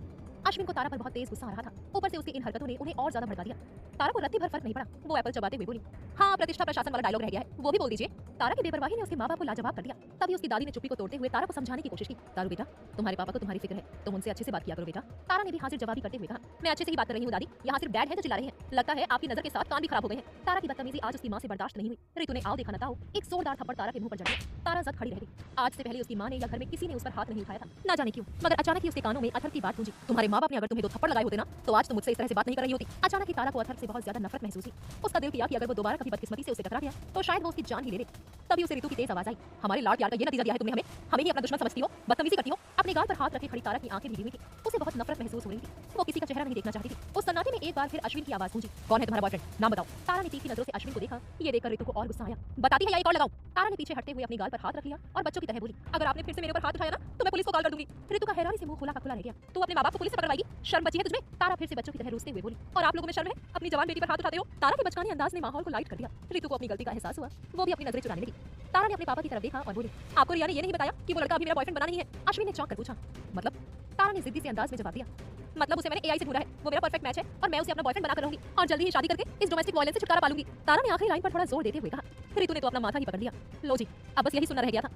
अश्विन को तारा पर बहुत तेज गुस्सा आ रहा था। ऊपर से उसकी इन हरकतों ने उन्हें और ज्यादा भड़का दिया। तारा को रत्ती भर फर्क नहीं पड़ा। वो एप्पल चबाते हुए बोली, हाँ, प्रतिष्ठा प्रशासन वाला डायलॉग रह गया है, वो भी बोल दीजिए। तारा की बेपरवाही ने उसके माँ बाप को लाजवाब कर दिया। तभी उसकी दादी ने चुप्पी को तोड़ते हुए तारा को समझाने की कोशिश की, तारू बेटा, तुम्हारे पापा को तुम्हारी फिक्र है, तुम उनसे अच्छे से बात किया करो बेटा। तारा ने भी हाजिर जवाबी करते हुए कहा, मैं अच्छे से ही बात कर रही हूँ दादी, यहाँ सिर्फ डैड है जो चिल्ला रहे हैं। लगता है आपकी नजर के साथ कान भी खराब हो गए हैं। तारा की बदतमीजी आज उसकी माँ से बर्दाश्त नहीं हुई। रितु ने आओ देखा ना ताओ एक जोरदार थप्पड़ तारा के मुंह पर जड़ दिया। तारा जद खड़ी रह गई। आज से पहले उसकी माँ ने या घर में किसी ने उस पर हाथ नहीं उठाया था, ना जाने क्यों, मगर अचानक ही उसके कानों में अथर की बात गूंजी, तुम्हारे माँ बाप ने अगर तुम्हें 2 थप्पड़ लगाए होते ना तो आज तुम मुझसे इस तरह से बात नहीं कर रही होती। अचानक ही तारा को अथर से बहुत ज्यादा नफरत महसूस हुई। उसका दिल किया कि अगर वो दोबारा कभी बदकिस्मती से उसे टकरा गया तो शायद वो उसकी जान ही ले ले। तभी उसे रितु की तेज आवाज आई, हमारे लाड़ प्यार का ये नतीजा दिया है तुमने हमें ही अपना दुश्मन समझती हो, बदतमीजी करती हो। अपने गाल पर हाथ रखे खड़ी तारा की आंखें भीगी हुई थी। उसे बहुत नफरत महसूस हो रही थी। वो किसी का चेहरा नहीं देखना चाहती थी। उस सन्नाटे में एक बार फिर अश्विन की आवाज गूंजी, कौन है तुम्हारा बॉयफ्रेंड, नाम बताओ। तारा ने तीखी नजरों से अश्विन को देखा। ये देखकर रितु को और गुस्सा आया, बताती है या एक और लगाऊं। तारा ने पीछे हटते हुए अपनी गाल पर हाथ रख लिया और बच्चों की तरह बोली, अगर आपने फिर से मेरे ऊपर हाथ उठाया ना तो मैं पुलिस को कॉल कर दूंगी। रितु का हैरानी से मुंह खुला का खुला रह गया, तू अपने माँ बाप को पुलिस से पकड़वाएगी, शर्म बची है तुझमें? तारा फिर से बच्चों की तरह रूसते हुए बोली, और आप लोगों में शर्म है? अपनी जवान बेटी पर हाथ उठाते हो। तारा के बचकाने अंदाज ने माहौल को लाइट कर दिया। रितु को अपनी गलती का एहसास हुआ। वो भी अपनी नजरें चुराने लगी। तारा ने अपने पापा की तरफ देखा और बोली, आपको रिया ने ये नहीं बताया कि वो लड़का अभी मेरा बॉयफ्रेंड बना नहीं है? अश्विन ने चौंक कर पूछा, मतलब? तारा ने जिद्दी से अंदाज में जवाब दिया, मतलब उसे मैंने एआई से ढूंढा है, वो मेरा परफेक्ट मैच है और मैं उसे अपना बॉयफ्रेंड बनाकर रहूंगी और जल्दी ही शादी करके इस डोमेस्टिक वायलेंस से छुटकारा पालूंगी। तारा ने आखिरी लाइन पर थोड़ा जोर देते हुए कहा। रितु ने तो अपना माथा ही पकड़ लिया। लो जी, अब बस यही सुनना रह गया था।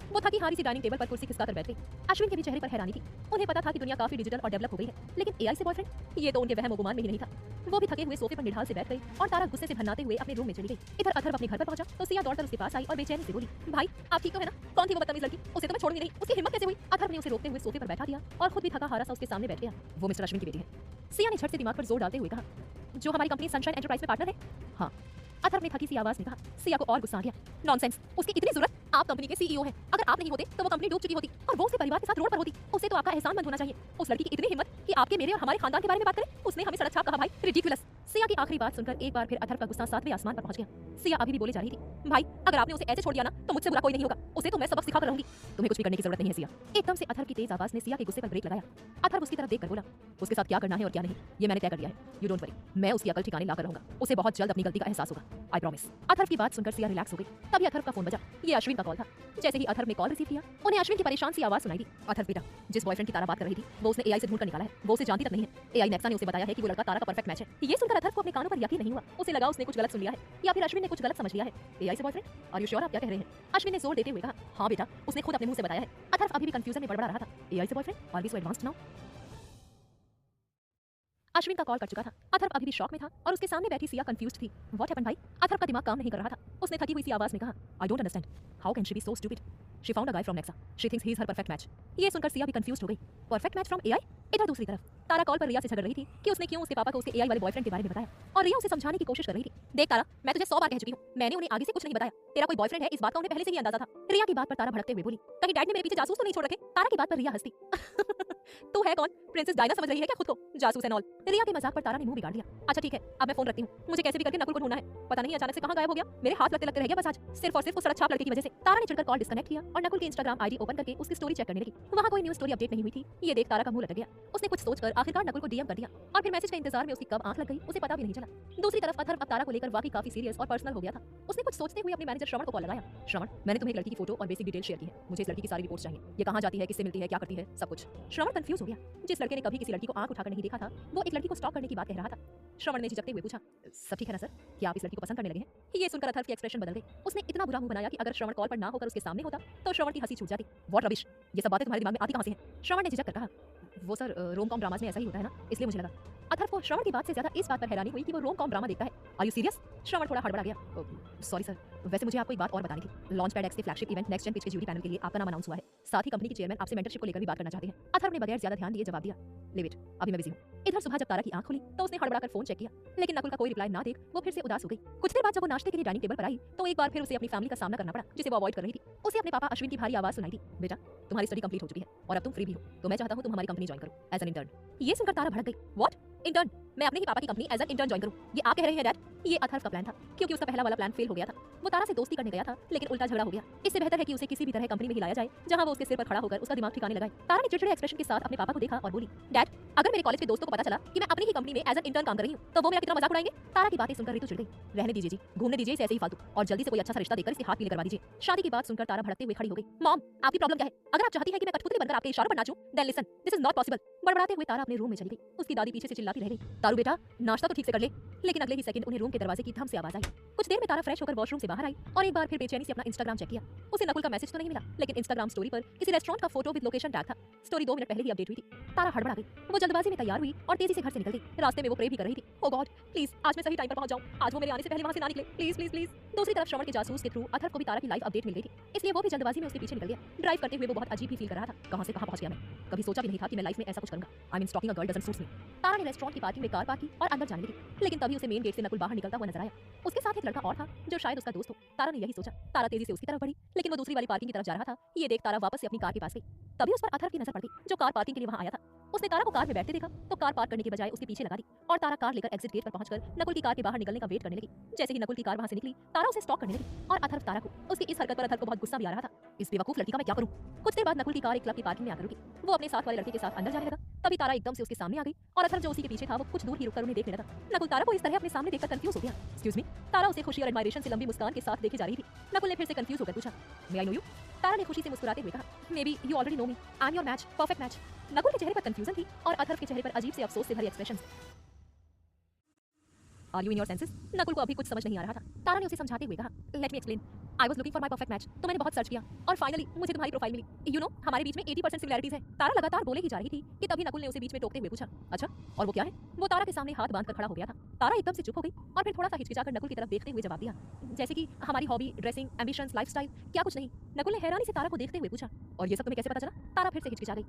वो थकी हारी सी डाइनिंग टेबल पर कुर्सी खिसका कर बैठ गई। अश्विन के भी चेहरे पर हैरानी थी। उन्हें पता था कि दुनिया काफी डिजिटल और डेवलप हो गई है, लेकिन एआई से बॉयफ्रेंड, ये तो उनके वहम गुमान में ही नहीं था। वो भी थके हुए सोफे पर निढाल से बैठ गई और तारा गुस्से से भन्नाते हुए अपने रूम में चली गई। इधर अथर्व अपने घर पर पहुंचा तो सिया दौड़कर उसके पास आई और बेचैनी से बोली, भाई आप ठीक तो है ना? कौन थी वो बदतमीज लड़की? उसे तो मैं छोड़ूंगी नहीं, उसकी हिम्मत कैसे हुई? अथर्व ने उसे रोकते हुए सोफे पर बैठा दिया और खुद भी थका हारा सा उसके सामने बैठ गया। वो मिस्टर अश्विन की बेटी है। सिया ने झट से दिमाग पर जोर डालते हुए कहा, जो हमारी कंपनी सनशाइन एंटरप्राइज में पार्टनर है? हाँ। अथर्व ने थकी सी आवाज में कहा। सिया को और गुस्सा आ गया, नॉनसेंस, उसकी इतनी जरूरत? आप कंपनी के सीईओ हैं, अगर आप नहीं होते तो वो कंपनी डूब चुकी होती और वो उसके परिवार के साथ रोड पर होती। उसे तो आपका एहसानमंद होना चाहिए। उस लड़की की इतनी हिम्मत कि आपके, मेरे और हमारे खानदान के बारे में बात करे। उसने हमें सड़क छाप कहा, भाई रिडिकुलस। सिया की आखिरी बात सुनकर एक बार फिर अथर्व का गुस्सा 7वें आसमान पर पहुंच गया। सिया अभी भी बोले जा रही थी, भाई अगर आपने उसे ऐसे छोड़ दिया ना तो मुझसे बुरा कोई नहीं होगा, उसे तो मैं सबक सिखाकर रहूंगी। तुम्हें कुछ भी करने की जरूरत नहीं है सिया। एकदम से अथर्व की तेज आवाज ने सिया के गुस्से पर ब्रेक लगाया। अथर्व उसकी तरफ देखकर बोला, उसके साथ क्या करना है और क्या नहीं ये मैंने तय कर लिया है, यू डोंट वरी, मैं उसकी अकल ठिकाने लाकर रहूंगा। उसे बहुत जल्द अपनी गलती का एहसास होगा, आई प्रॉमिस। अथर्व की बात सुनकर सिया रिलैक्स हो गई। तभी अथर्व का फोन बजा। ये अश्विन का कॉल था। जैसे ही अथर्व ने कॉल रिसीव किया, उन्हें अश्विन की परेशान सी आवाज सुनाई दी, अथर्व बेटा, जिस बॉयफ्रेंड की तारा बात कर रही थी वो उसने एआई से ढूंढकर निकाला है, वो उसे जानती तक नहीं है। एआई नेक्सा ने उसे बताया है कि वो लड़का तारा का परफेक्ट मैच है। ये सुनकर अथर्व को अपने कानों पर यकीन नहीं हुआ। उसे लगा उसने कुछ गलत सुन लिया है या फिर अश्विन ने कुछ गलत समझ लिया है। एआई से बॉयफ्रेंड, आर यू श्योर आप क्या कह रहे हैं? अश्विन ने जोर देते हुए कहा, हाँ बेटा, उसने खुद अपने मुंह से बताया है। अथर्व अभी भी कंफ्यूजन में बड़बड़ा रहा था, एआई से boyfriend, are we so advanced now? Ashwin का कॉल कर चुका था। अथर्व अभी भी शॉक में था और उसके सामने बैठी सिया कंफ्यूज्ड थी। व्हाट हैपेंड भाई? अथर्व का दिमाग काम नहीं कर रहा था। उसने थकी हुई सी आवाज में कहा, I don't understand, how can she be so stupid? She found a guy from Nexa, she thinks he is her perfect match. ये सुनकर सिया भी कंफ्यूज्ड हो गई। Perfect match from AI? इधर दूसरी तरफ तारा कॉल पर रिया से झगड़ रही थी कि उसने क्यों उसके पापा को उसके एआई वाले बॉयफ्रेंड के बारे में बताया और रिया उसे समझाने की कोशिश कर रही थी। देख तारा, मैं तुझे 100 बार कह चुकी हूँ, मैंने उन्हें आगे से कुछ नहीं बताया। तेरा कोई बॉयफ्रेंड है इस बात का उन्हें पहले से ही अंदाजा था। रिया की बात पर तारा भड़कते हुए बोली, कहीं डैड ने मेरे पीछे जासूस तो नहीं छोड़ रखे? तारा की बात पर रिया हंसती, तू है कौन? प्रिंसेस डायना समझ रही है क्या खुद को? जासूस एंड ऑल। रिया के मजाक पर तारा ने मुंह बिगाड़ दिया। अच्छा ठीक है, अब मैं फोन रखती हूँ, मुझे कैसे भी करके नकुल को ढूंढना है। पता नहीं अचानक से कहाँ गायब हो गया, मेरे हाथ लगते लगते रह गया बस आज, सिर्फ और सिर्फ उस सड़क छाप लड़के की वजह से। तारा ने चिढ़कर कॉल डिस्कनेक्ट किया और नकुल की इंस्टाग्राम आईडी ओपन करके उसकी स्टोरी चेक करने लगी। वहाँ कोई न्यू स्टोरी अपडेट नहीं हुई थी। ये देख तारा का मुंह लटक गया। उसने कुछ सोचकर आखिरकार नकुल को डीएम कर दिया और फिर मैसेज के इंतजार में उसकी कब आंख लग गई उसे पता भी नहीं चला। दूसरी तरफ अथर्व अब तारा को लेकर वाकई काफी सीरियस और पर्सनल हो गया था। उसने कुछ सोचते हुए अपने मैनेजर श्रवण को कॉल लगाया। श्रवण, मैंने तुम्हें एक लड़की की फोटो और बेसिक डिटेल शेयर की है, मुझे इस लड़की की सारी रिपोर्ट्स चाहिए। ये कहाँ जाती है, किससे मिलती है, क्या करती है, सब कुछ। श्रवण कंफ्यूज हो गया। जिस लड़के ने कभी किसी लड़की को आंख उठाकर नहीं देखा था, वो एक लड़की को स्टॉक करने की बात कह रहा था। श्रवण ने झिझकते हुए पूछा, सब ठीक है ना सर? क्या आप इस लड़की को पसंद करने लगे हैं? ये सुनकर अथर्व की एक्सप्रेशन बदल गई। उसने इतना बुरा मुंह बनाया कि अगर श्रवण कॉल पर ना होकर उसके सामने होता तो श्रवण की हंसी छूट जाती। व्हाट रबिश, ये सब बातें तुम्हारे दिमाग में आती कहाँ से हैं? श्रवण ने झिझक कर कहा, वो सर रोम कॉम ड्रामास में ऐसा ही होता है ना, इसलिए मुझे लगा। अथर्व को श्रवण की बात से ज्यादा इस बात पर हैरानी हुई कि वो रोम कॉम ड्रामा देखता है। Are you serious? श्रवण थोड़ा हड़बड़ा गया। सॉरी सर, वैसे मुझे आपको एक बात और बतानी थी। लॉन्च पैड एक्स के flagship event next gen pitch के जूरी पैनल के लिए आपका नाम अनाउंस हुआ है। साथ ही कंपनी के चेयरमैन आपसे मेंटरशिप को लेकर भी बात करना चाहते हैं। अथर्व ने बगैर ज्यादा ध्यान दिए जवाब दिया, लिव इट, अभी मैं बिजी हूं। इधर सुबह जब तारा की आंख खुली तो उसने हड़बड़ाकर फोन चेक किया, लेकिन नकुल का कोई रिप्लाई ना देख वो फिर से उदास हो गई। कुछ देर बाद जब वो नाश्ते के लिए डाइनिंग टेबल पर आई तो एक बार फिर उसे अपनी फैमिली का सामना करना पड़ा जिसे वो अवॉइड कर रही थी। उसे अपने पापा अश्विन की भारी आवाज सुनाई दी, बेटा तुम्हारी स्टडी कंप्लीट हो चुकी है और अब तुम फ्री भी हो, तो मैं चाहता हूं तुम हमारी कंपनी ज्वाइन करो एज एन इंटर्न। ये सुनकर तारा भड़क गई। व्हाट? इंटर्न? मैं अपने ही पापा की company as an intern join करूं? ये आप कह रहे हैं डैड? ये अथर्व का प्लान था क्योंकि उसका पहला वाला प्लान फेल हो गया था। वो तारा से दोस्ती करने गया था लेकिन उल्टा झगड़ा हो गया। इससे बेहतर है कि उसे किसी भी तरह कंपनी में हिलाया जाए जहां वो उसके सिर पर खड़ा होकर उसका दिमाग ठिकाने लगाए। तारा ने चिड़चिड़े एक्सप्रेशन के साथ अपने पापा को देखा और बोली, डैड अगर मेरे कॉलेज के दोस्तों को पता चला कि मैं अपनी ही कंपनी में एज एन इंटर्न काम कर रही हूं तो वो मेरा कितना मजाक उड़ाएंगे। तारा की बातें सुनकर रितु चिढ़ गई। रहने दीजिए जी, घूमने दीजिए इसे ऐसे ही फालतू, और जल्दी से कोई अच्छा सा रिश्ता देकर इसके हाथ पीले करवा दीजिए। शादी की बात सुनकर तारा भड़कते हुए खड़ी हो गई। मॉम आपकी प्रॉब्लम क्या है? अगर आप चाहती हैं कि मैं कठपुतली बनकर आपके इशारों पर नाचूं, then listen, this is not possible. बड़बड़ाते हुए तारा अपने रूम में चली गई। उसकी दादी पीछे से चिल्लाती रह गई, तारू बेटा नाश्ता तो ठीक से कर ले। लेकिन अगले ही सेकंड उन्हें रूम के दरवाजे की धम से आवाज आई। कुछ देर में तारा फ्रेश होकर वॉशरूम से बाहर आई और एक बार फिर बेचैनी से अपना इंस्टाग्राम चेक किया। उसे नकुल का मैसेज तो नहीं मिला, लेकिन इंस्टाग्राम स्टोरी पर किसी रेस्टोरेंट का फोटो विद लोकेशन टैग था। स्टोरी 2 मिनट पहले ही अपडेट हुई थी। तारा हड़बड़ा गई। वो जल्दबाजी में तैयार हुई और तेजी से घर से निकल गई। रास्ते में वो प्रे भी कर रही थी, ओ गॉड प्लीज आज मैं सही टाइम पर पहुंच जाऊं, आज वो मेरे आने से पहले वहां से ना निकले, प्लीज प्लीज प्लीज। दूसरी तरफ श्रवण के जासूस के थ्रू अथर्व को भी तारा की लाइव अपडेट मिल गई थी, इसलिए वो भी जल्दबाजी में उसके पीछे निकल गया। ड्राइव करते हुए वो बहुत अजीब ही फील कर रहा था। कहां से कहां पहुंच गया मैं? कभी सोचा भी नहीं था कि मैं लाइफ में ऐसा कुछ करूंगा। I mean stalking a girl doesn't suits me. Tara ने रेस्टोरेंट की पार्किंग में कार पार्क की और अंदर जाने लगी, लेकिन तभी उसे मेन गेट से नकुल बाहर निकलता हुआ नजर आया। उसके साथ एक लड़का और था जो शायद उसका दोस्त हो। तारा ने यही सोचा। तारा तेजी से उसकी तरफ बढ़ी, लेकिन वो दूसरी वाली पार्किंग की तरफ जा रहा था। ये देख तारा वापस से अपनी कार के पास गई। तभी उस पर अथर्व की नजर पड़ गई जो कार पार्किंग के लिए वहां आया था। उसने तारा को कार में बैठते देखा तो कार पार्क करने के बजाय उसके पीछे लगा दी और तारा कार लेकर एग्जिट गेट पर पहुंचकर नकुल की कार के बाहर निकलने का वेट करने लगी। जैसे ही नकुल की कार वहां से निकली, तारा उसे स्टॉक करने लगी और अथर्व तारा को। उसकी इस हरकत पर अथर्व को बहुत गुस्सा भी आ रहा था। इस बेवकूफ लड़की का मैं क्या करूं? कुछ देर बाद नकुल की कार एक क्लब की पार्किंग में आकर रुकी। वो अपने साथ वाले लड़के के साथ अंदर जाने लगा। तभी तारा एकदम से उसके सामने आ गई और अथर्व जो उसी के पीछे था वो कुछ दूर ही रुककर उन्हें देखने लगा। नकुल तारा को इस तरह अपने सामने देखकर कंफ्यूज हो गया। Excuse me. तारा उसे खुशी और एडमायरेशन से लंबी मुस्कान के साथ देखे जा रही थी। नकुल ने फिर से कंफ्यूज होकर पूछा, मे आई नो यू? तारा ने खुशी से मुस्कुराते हुए कहा, may be you already know me, I am your match, perfect match. Nakul के चेहरे पर कंफ्यूजन थी और अथर्व के चेहरे पर अजीब से अफसोस से भरे expression. Are you in your senses? Nakul को अभी कुछ समझ नहीं आ रहा था। तारा ने उसे समझाते हुए कहा, let me explain, I was looking for my perfect match. तो मैंने बहुत सर्च किया और फाइनली मुझे तुम्हारी प्रोफाइल मिली। यू नो हमारे बीच में 80% सिमिलैरिटीज है। तारा लगातार बोले ही जा रही थी कि तभी नकुल ने उसे बीच में टोकते हुए पूछा, अच्छा और वो क्या है? वो तारा के सामने हाथ बांधकर खड़ा हो गया था। तारा एकदम से चुप हो गई और फिर थोड़ा सा हिचकिचाकर नकुल की तरफ देखते हुए जवाब दिया, जैसे कि हमारी हॉबी, ड्रेसिंग, एम्बिशंस, लाइफस्टाइल, क्या कुछ नहीं। नकुल ने हैरानी से तारा को देखते हुए पूछा, और ये सब तुम्हें कैसे पता चला? तारा फिर से हिचकिचा गई।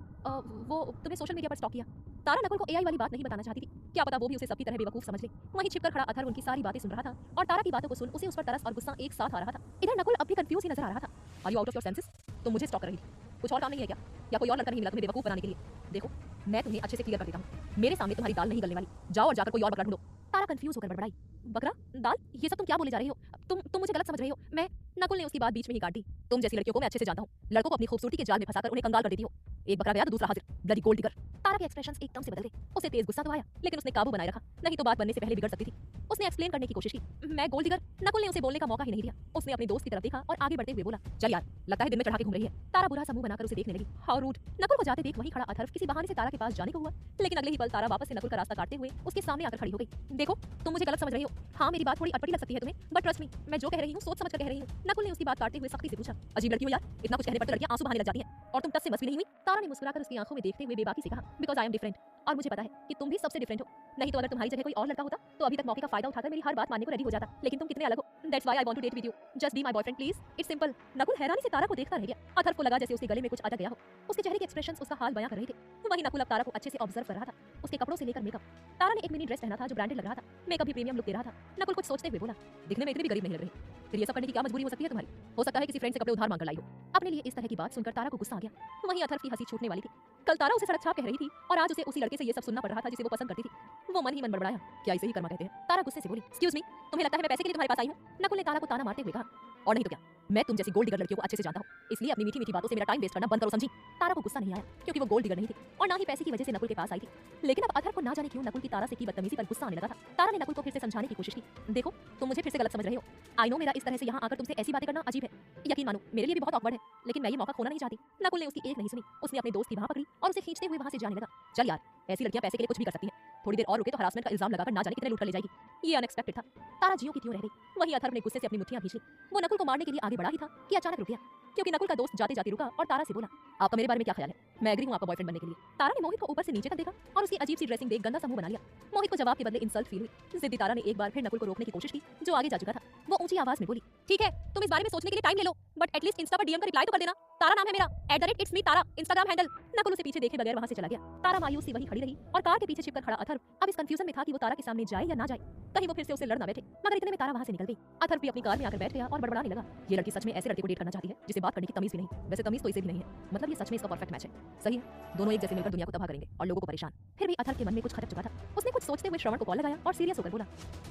वो तुम्हें सोशल मीडिया पर स्टॉक किया। तारा नकुल को एआई वाली बात नहीं बताना चाहती थी, क्या पता वो भी उसे सबकी तरह बेवकूफ समझ ले। वहीं छिपकर खड़ा अथर्व उनकी सारी बातें सुन रहा था और तारा की बातों को सुन उसे उस पर तरस और गुस्सा एक साथ आ रहा था। इधर नकुल अब भी कंफ्यूज ही नजर आ रहा था। Are you out of your senses? तुम मुझे स्टॉक कर रही थी, कुछ और काम नहीं है क्या? या कोई और लड़का नहीं मिला तुम्हें बेवकूफ बनाने के लिए? देखो मैं तुम्हें अच्छे से क्लियर कर देता हूँ, मेरे सामने तुम्हारी दाल नहीं गलने वाली। जाओ और जाकर कोई और बकरा ढूंढो। तारा कंफ्यूज होकर बड़बड़ाई, बकरा? दाल? ये सब तुम क्या बोले जा रही हो? तुम मुझे गलत समझ रही हो। मैं नकुल ने उसकी बात बीच में ही काट दी। तुम जैसी लड़कियों को मैं अच्छे से जानता हूँ, लड़कों को अपनी खूबसूरती के जाल में फंसाकर उन्हें कंगाल कर देती हो। एक बकरा गया तो दूसरा हाजिर, ब्लडी गोल्ड डिगर। तारा के एक्सप्रेशंस एकदम से बदल गए। उसे तेज गुस्सा तो आया, लेकिन उसने काबू बनाए रखा, नहीं तो बात बनने से पहले बिगड़ सकती थी। उसने एक्सप्लेन करने की कोशिश की, मैं गोल्ड डिगर। नकुल ने उसे बोलने का मौका ही नहीं दिया। उसने अपने दोस्त की तरफ देखा और आगे बढ़ते हुए बोला, चल यार लगता है दिन में चढ़ा के घूम रही है। तारा बुरा सा मुंह बनाकर उसे देखने लगी। How rude. नकुल को जाते देख वहीं खड़ा अथर्व किसी बहाने से तारा के पास जाने को हुआ, लेकिन अगले ही पल तारा वापस से नकुल का रास्ता काटते हुए उसके सामने आकर खड़ी हो गई। देखो तुम मुझे गलत समझ रही हो। हाँ मेरी बात थोड़ी अटपटी लग सकती है तुम्हें, बट ट्रस्ट मी, मैं जो कह रही हूँ सोच समझ कर कह रही हूँ। नकुल ने उसकी बात काटते हुए सख्ती से पूछा, अजीब लड़की हो यार, इतना कुछ कहने पर तो लड़कियां आंसू बहाने लग जाती हैं, और तुम टस से मस भी नहीं हुई। तारा ने मुस्कुराकर उसकी आंखों में देखते हुए बेबाकी से कहा, बिकॉज आई एम डिफरेंट, और मुझे पता है कि तुम भी सबसे डिफरेंट हो। नहीं तो अगर तुम्हारी जगह कोई और लड़का होता तो अभी तक मौके का फायदा उठाकर मेरी हर बात मानने को रेडी हो जाता, लेकिन तुम कितने अलग हो। That's why I want to date with you, just be my boyfriend please, it's simple. Nakul हैरानी से तारा को देखता रह गया। अथर्व को लगा जैसे उसके गले में कुछ अटक गया हो। उसके चेहरे के एक्सप्रेशंस उसका हाल बयां कर रहे थे। वहीं नकुल अब तारा को अच्छे से ऑब्जर्व कर रहा था, उसके कपड़ों से लेकर मेकअप। तारा ने एक मिनी ड्रेस पहना था जो ब्रांडेड लग रहा था, मेकअप भी प्रीमियम लुक दे रहा था। नकुल कुछ सोचते हुए बोला, दिखने में इतनी भी गरीब नहीं लग रही, फिर ये सब करने की क्या मजबूरी हो सकती है तुम्हारी? हो सकता है किसी फ्रेंड से कपड़े उधार मांग कर लाई हो। अपने लिए इस तरह की बात सुनकर तारा को गुस्सा आ गया। वहीं अथर्व की हंसी छूटने वाली थी। कल तारा उसे सड़क छाप कह रही थी और आज उसे उसी लड़के से ये सब सुनना पड़ रहा था जिसे वो पसंद करती थी। वो मन ही मन बड़बड़ाया, क्या इसे ही कर्मा कहते हैं? तारा गुस्से से बोली, एक्सक्यूज मी, तुम्हें लगता है मैं पैसे के लिए तुम्हारे पास आई हूँ? नकुल ने तारा को ताना मारते हुए कहा, और नहीं तो क्या, मैं तुम जैसी गोल्ड डिगर लड़कियों को अच्छे से जानता हूँ, इसलिए अपनी मीठी मीठी बातों से मेरा टाइम वेस्ट करना बंद करो, समझी? तारा को गुस्सा नहीं आया क्योंकि वो गोल्ड डिगर नहीं थी और ना ही पैसे की वजह से नकुल के पास आई थी। लेकिन अब अथर्व को ना जाने क्यों नकुल की तारा से की बदतमीजी पर गुस्सा आने लगा था। तारा ने नकुल को फिर से समझाने की कोशिश की, देखो तुम मुझे फिर से गलत समझ रहे हो। आई नो मेरा इस तरह से यहाँ आकर तुमसे ऐसी बातें करना अजीब है, यकीन मानो मेरे लिए भी बहुत ऑकवर्ड है, लेकिन मैं ये मौका खोना नहीं चाहती। नकुल ने उसकी एक नहीं सुनी। उसने अपने दोस्त की बाह पकड़ी और उसे खींचते हुए वहां से जाने लगा। चल यार, ऐसी लड़कियां पैसे के लिए कुछ भी कर सकती हैं, थोड़ी देर और रुके तो हरासमेंट का इल्जाम लगाकर ना जाने कितने लूट कर ले जाएगी। ये अनएक्सपेक्टेड था। तारा जियो की त्यों रह गई। वहीं अथर्व ने गुस्से से अपनी मुट्ठियां खींच ली। वो नकुल को मारने के लिए आगे बढ़ा ही था कि अचानक रुक गया, क्योंकि नकुल का दोस्त जाते जाते रुका और तारा से बोला, आपका मेरे बारे में क्या ख्याल है? मैं एग्री हूँ आपका बॉयफ्रेंड बनने के लिए। तारा ने मोहित को ऊपर से नीचे तक देखा और उसकी अजीब सी ड्रेसिंग देख गंदा सा मुंह बना लिया। मोहित को जवाब के बदले इंसल्ट फील हुई। जिद्दी तारा ने एक बार फिर नकुल को रोकने की कोशिश की जो आगे जा चुका था। वो ऊंची आवाज में बोली, ठीक है तुम इस बारे में सोचने के लिए टाइम ले लो, बट एटलीस्ट इंस्टा पर डीएम का रिप्लाई तो कर देना। तारा नाम है मेरा, @it's me Tara Instagram handle. Nakul उसे पीछे देखे बगैर वहां से चला गया। तारा मायूस सी वहीं खड़ी रही और कार के पीछे छिपकर खड़ा अथर्व अब इस कंफ्यूजन में था कि वो तारा के सामने जाए या ना जाए, कहीं वो फिर से उसे लड़ ना बैठे। मगर इतने में तारा वहां से निकल गई। अथर्व भी अपनी कार में आकर बैठ गया और बड़बड़ाने लगा, ये लड़की सच में ऐसे लड़के को डेट करना चाहती है जिसे बात करने की तमीज भी नहीं। वैसे तमीज तो इसे भी नहीं है, मतलब ये सच में इसका परफेक्ट मैच है। सही है, दोनों एक जैसे मिलकर दुनिया को तबाह करेंगे और लोगों को परेशान। फिर भी अथर्व के मन में कुछ खटक चुका था। उसने कुछ सोचते हुए श्रवण को कॉल लगाया और सीरियस होकर बोला,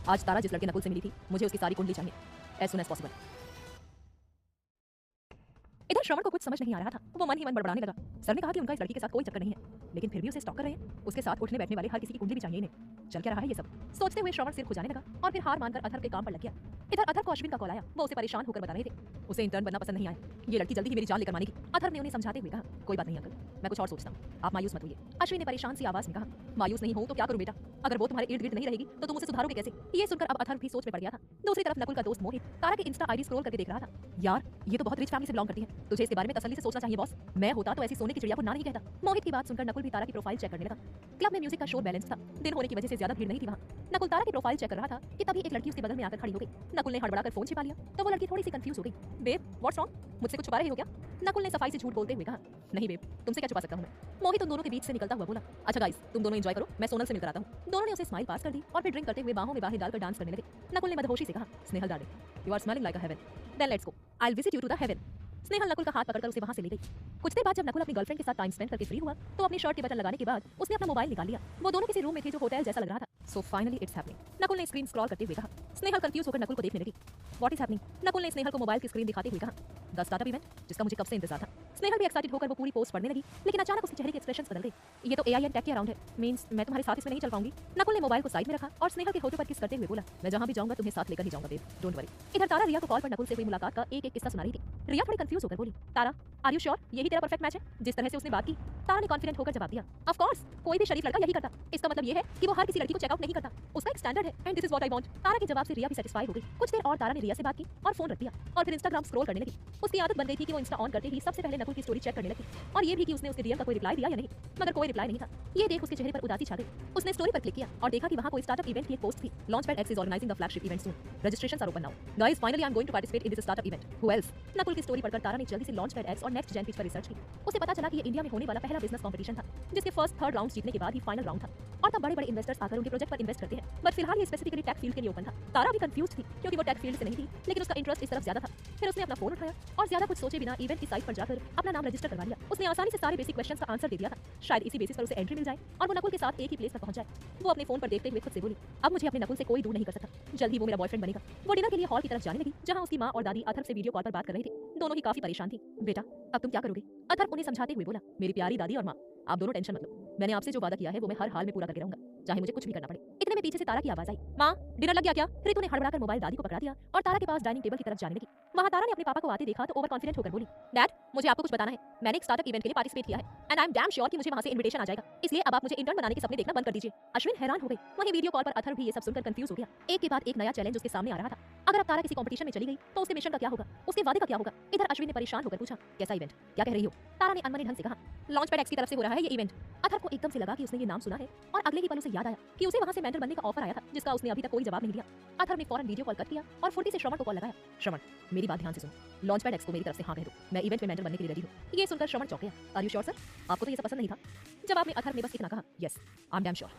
आज तारा जिस लड़के नकुल से मिली थी मुझे उसकी सारी कुंडली चाहिए एज सून एज पॉसिबल। इधर श्रवण को कुछ समझ नहीं आ रहा था। वो मन ही मन बड़बड़ाने लगा। सर ने कहा कि उनका इस लड़की के साथ कोई चक्कर नहीं है, लेकिन फिर भी उसे स्टॉक कर रहे हैं। उसके साथ उठने बैठने वाले हर किसी की कुंडली भी चाहिए इन्हें। चल क्या रहा है ये सब सोचते हुए श्रवण सिर खुजाने लगा और फिर हार मानकर अथर्व के काम पर लग गया। इधर अथर्व को अश्विन का कॉल आया। वो उसे परेशान होकर बता रहे थे उसे इंटर्न बनना पसंद नहीं आया, ये लड़की जल्दी ही मेरी जान लेकर मानेगी। अथर्व ने उन्हें समझाते हुए कहा, कोई बात नहीं अंकल, मैं कुछ और सोचता हूँ, आप मायूस मत होइए। अश्विन ने परेशान सी आवाज में कहा, मायूस नहीं हूँ तो क्या करूँ बेटा, अगर वो तुम्हारे इर्द गिर्द नहीं रहेगी तो तुम उसे सुधारोगे कैसे। ये सुनकर अब अथर्व भी सोच में पड़ गया था। दूसरी तरफ नकुल का दोस्त मोहित तारा के इंस्टा आईडी स्क्रॉल करके देख रहा था। यार ये तो बहुत रिच फैमिली से बिलोंग करती है, तुझे इसके बारे में तसल्ली से सोचना चाहिए बॉस, मैं होता तो ऐसी सोने की चिड़िया को ना नहीं कहता। मोहित की बात सुनकर नकुल भी तारा की प्रोफाइल चेक करने लगा। क्लब में म्यूजिक का शोर बैलेंस था, दिन होने की वजह से ज्यादा भीड़ नहीं थी वहाँ। नकुल तारा की प्रोफाइल चेक कर रहा था कि तभी एक लड़की उसके बगल में आकर खड़ी हो गई। नकुल ने हड़बड़ाकर फोन छिपा लिया तो वो लड़की थोड़ी सी कंफ्यूज हो गई। बेब व्हाट्स रॉन्ग, मुझसे कुछ छुपा रहे हो क्या। नकुल ने सफाई से झूठ बोलते हुए कहा, नहीं बेब तुमसे क्या छुपा सकता हूँ मैं। मोहित उन दोनों के बीच से निकलता हुआ बोला, अच्छा गाइस तुम दोनों एंजॉय करो, मैं सोनल से मिलकर आता हूँ। दोनों ने उसे स्माइल पास कर दी और फिर ड्रिंक करते हुए बाहों में बाहें डालकर डांस करने लगे। नकुल ने मदहोशी से कहा, Snehal darling you are smelling like a heaven, then let's go, I will visit you to the heaven. Snehal Nakul का हाथ पकड़कर उसे वहां से ले गई। कुछ देर बाद जब नकुल अपनी गर्लफ्रेंड के साथ टाइम स्पेंड करके फ्री हुआ तो अपनी शर्ट के बटन लगाने के बाद उसने अपना मोबाइल निकाल लिया। वो दोनों किसी रूम में थे जो होटल जैसा लग रहा था। So finally it's happening, Nakul ने स्क्रीन स्क्रॉल करते हुए कहा। स्नेहल कंफ्यूज होकर नकुल को देखने लगी। व्हाट इज हैपनिंग, नकुल ने स्नेहल को मोबाइल की स्क्रीन दिखाते हुए कहा, द स्टार्टअप इवेंट जिसका मुझे कब से इंतजार था। स्नेहल भी एक्साइटेड होकर वो पूरी पोस्ट पढ़ने लगी, लेकिन अचानक उसके चेहरे के एक्सप्रेशंस बदल गए। ये तो एआई एंड टेक के अराउंड है, मींस मैं तुम्हारे साथ इसमें नहीं चल पाऊंगी। नकुल ने मोबाइल को साइड में रखा और स्नेहल के होठों पर किस करते हुए बोला, मैं जहां भी जाऊंगा तुम्हें साथ लेकर ही जाऊंगा बेब, डोंट वरी। इधर तारा रिया को कॉल पर नकुल से हुई मुलाकात का एक एक किस्सा सुना रही थी। रिया थोड़ी कंफ्यूज होकर बोली, तारा आर यू श्योर यही तेरा परफेक्ट मैच है। जिस तरह से उसने बात की तारा ने कॉन्फिडेंट होकर जवाब दिया, ऑफ कोर्स कोई भी शरीफ लड़का यही करता, इसका मतलब ये है कि वो हर किसी लड़की को चेकआउट नहीं करता, उसका एक स्टैंडर्ड है and this is what I want. Tara के जवाब से रिया भी सेटिस्फाई हो गई। कुछ देर और तारा ने रिया से बात की और फोन रख दिया और फिर इंस्टाग्राम स्क्रॉल करने लगी। उसकी आदत बन गई थी कि वो इंस्टा ऑन करते ही सबसे पहले नकुल की स्टोरी चेक करने लगी और ये भी कि उसने उसके डीएम का कोई रिप्लाई दिया या नहीं, मगर कोई रिप्लाई नहीं था। ये देख उसके चेहरे पर उदासी छा गई। उसने स्टोरी पर क्लिक किया और देखा कि वहां कोई स्टार्टअप इवेंट की एक पोस्ट थी, Launchpad X is organizing the flagship event soon, registrations are open now guys, finally I am going to participate in this startup event, who else. Nakul की स्टोरी पढ़कर तारा ने जल्दी से लॉन्चपैड एक्स और नेक्स्ट जेन पिच पर रिसर्च की। उसे पता चला कि ये इंडिया में होने वाला पहला बिजनेस कंपटीशन था जिसके फर्स्ट थर्ड राउंड जीतने के बाद ही फाइनल राउंड था और तब बड़े बड़े इन्वेस्टर्स आकर उनके प्रोजेक्ट पर इन्वेस्ट करते हैं। बट फिलहाल ये स्पेसिफिकली टेक फील्ड के लिए ओपन था। तारा भी कंफ्यूज थी क्योंकि वो टेक फील्ड से नहीं थी, लेकिन उसका इंटरेस्ट इस तरफ ज्यादा था। फिर उसने अपना फोन उठाया और ज्यादा कुछ सोचे बिना इवेंट की साइट पर जाकर अपना नाम रजिस्टर करवा लिया। उसने आसानी से सारे बेसिक क्वेश्चंस का आंसर दे दिया था, शायद इसी बेसिस पर उसे एंट्री मिल जाए और वो नकुल के साथ एक ही प्लेस पर पहुंच जाए। वो अपने फोन पर देखते हुए खुद से बोली, अब मुझे अपने नकुल से कोई दूर नहीं कर सकता, जल्द ही वो मेरा बॉयफ्रेंड बनेगा। वो डिनर के लिए हॉल की तरफ जाने लगी जहां उसकी मां और दादी अथर्व से वीडियो कॉल पर बात कर रही थी। दोनों ही काफी परेशान थी। बेटा अब तुम क्या करोगे, अथर्व उन्हें समझाते हुए बोला। मेरी प्यारी दादी और माँ आप दोनों टेंशन मत लो, मैंने आपसे जो वादा किया है वो मैं हर हाल में पूरा करके रहूंगा, चाहे मुझे कुछ भी करना पड़े। इतने में पीछे से तारा की आवाज आई, माँ डिनर लग गया क्या। रितु ने हड़बड़ाकर मोबाइल दादी को पकड़ा दिया और तारा के पास डाइनिंग टेबल की तरफ जाने लगी। वहां तारा ने अपने पापा को आते देखा तो ओवर कॉन्फिडेंट होकर बोली, डैड मुझे आपको कुछ बताना है, मैंने एक स्टार्टअप इवेंट के लिए पार्टिसिपेट किया है and I am damn sure कि मुझे वहां से इनविटेशन आ जाएगा, इसलिए अब आप मुझे इंटर्न बनाने के सपने देखना बंद कर दीजिए। अश्विन हैरान हो गई। वहीं वीडियो कॉल पर अथर्व भी ये सब सुनकर कंफ्यूज हो गया। एक के बाद एक नया चैलेंज उसके सामने आ रहा था। अगर अब तारा किसी कंपटीशन में चली गई तो उसके मिशन का क्या होगा, उसके वादे का क्या होगा। इधर अश्विन ने परेशान होकर पूछा, कैसा इवेंट, क्या कह रही हो। तारा ने अनमने ढंग से कहा, लॉन्चपैड एक्स की तरफ से हो रहा है ये इवेंट। अथर्व को एकदम से लगा कि उसने ये नाम सुना है और अगले ही पल उसे याद आया कि उसे वहां से मेंटर बनने का ऑफर आया था जिसका उसने अभी तक कोई जवाब नहीं दिया। अथर्व ने फौरन वीडियो कॉल कट किया और फुर्ती से श्रवण को कॉल लगाया। श्रवण मेरी बात ध्यान से सुन, लॉन्चपैड एक्स को मेरी तरफ से हाँ कह दो, मैं इवेंट में मेंटर बनने के लिए रेडी हूं। ये सुनकर श्रवण चौंक गया। आर यू श्योर सर, आपको तो ये सब पसंद नहीं था। जवाब में अथर्व ने बस इतना कहा, yes I am damn sure.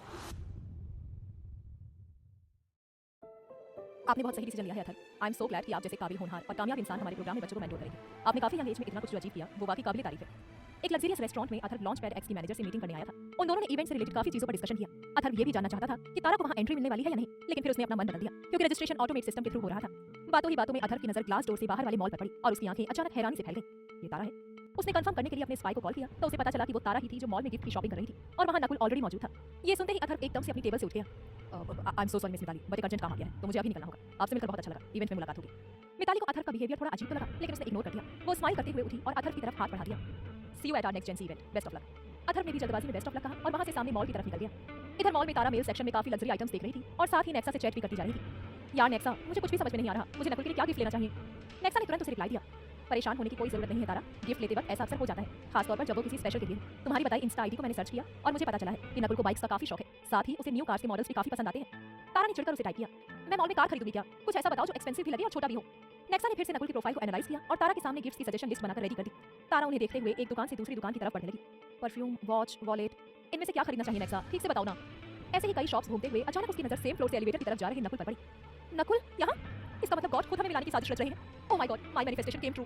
आपने बहुत सही डिसीजन लिया है अथर्व, आई एम सो ग्लैड कि आप जैसे काबिल होनहार और कामयाब इंसान हमारे प्रोग्राम में बच्चों को मेंटर करेंगे। आपने काफी यंग एज में इतना कुछ जो अचीव किया वो वाकई काबिल तारीफ है। एक लग्जरियस रेस्टोरेंट में अथर्व लॉन्चपैड एक्स की मैनेजर से मीटिंग करने आया था। उन दोनों ने इवेंट से रिलेटेड काफी चीजों पर डिस्कशन किया। अथर्व ये भी जानना चाहता था कि तारा को वहां एंट्री मिलने वाली है या नहीं, लेकिन फिर उसने अपना मन बदल दिया क्योंकि रजिस्ट्रेशन ऑटोमेट सिस्टम के थ्रू हो रहा था। बातों ही बातों में अथर्व की नजर ग्लास डोर से बाहर वाले मॉल पर पड़ी और उसकी आंखें अचानक हैरानी से फैल गई। ये तारा है। उसने कंफर्म करने के लिए अपने स्पाई को कॉल किया तो उसे पता चला कि वो तारा ही थी जो मॉल में गिफ्ट की शॉपिंग कर रही थी और वहां नकुल ऑलरेडी मौजूद था। ये सुनते ही अथर्व एकदम से अपनी टेबल से उठ गया। I am so sorry Miss Mitali, but एक अर्जेंट काम आ गया है तो मुझे अभी निकलना होगा। आपसे मिलकर बहुत अच्छा लगा, इवेंट में मुलाकात होगी। मिताली को अथर्व का बिहेवियर थोड़ा अजीब तो लगा लेकिन उसने इग्नोर कर दिया। वो स्माइल करते हुए उठी और अथर्व की तरफ हाथ बढ़ा दिया। See you at our next gen Z event, best of luck. Atharv ने भी जल्दबाजी में बेस्ट ऑफ लक कहा और वहां से सामने मॉल की तरफ निकल गया। इधर मॉल में तारा मेल सेक्शन में काफी लग्जरी आइटम्स देख रही थी और साथ ही नेक्सा से चैट भी करती जा रही थी। यार नेक्सा मुझे कुछ भी समझ में नहीं आ रहा, मुझे नकुल के लिए क्या गिफ्ट लेना चाहिए। नेक्सा ने तुरंत उसे रिप्लाई दिया, परेशान होने की कोई जरूरत नहीं है तारा, गिफ्ट लेते वक्त ऐसा अक्सर हो जाता है, खासतौर पर जब वो किसी स्पेशल के लिए हो। तुम्हारी बताई इंस्टा आईडी को मैंने सर्च किया और मुझे पता चला है कि नकुल को बाइक्स का काफी शौक है, साथ ही उसे न्यू कार्स के मॉडल्स भी काफी पसंद आते हैं। तारा ने चिढ़कर उसे टाइप किया, मैं मॉल में कार खरीदूंगी क्या, कुछ ऐसा बताओ जो एक्सपेंसिव भी लगे और छोटा भी हो। नेक्सा ने फिर से नकुल की प्रोफाइल को एनालाइज किया और तारा के सामने गिफ्ट्स की सजेशन लिस्ट बनाकर रेडी कर दी। तारा उन्हें देखते हुए एक दुकान से दूसरी दुकान की तरफ बढ़ने लगी। परफ्यूम, वॉच, वॉलेट, इनमें से क्या खरीदना चाहिए नेक्सा, ठीक से बताओ ना। ऐसे ही कई शॉप्स घूमते हुए अचानक उसकी नजर सेम फ्लोर से एलिवेटर की तरफ जा रहे नकुल पर पड़ी। नकुल यहाँ, इसका मतलब गॉड खुद हमें मिलाने की साजिश रच रहे हैं। Oh my God, my manifestation came true.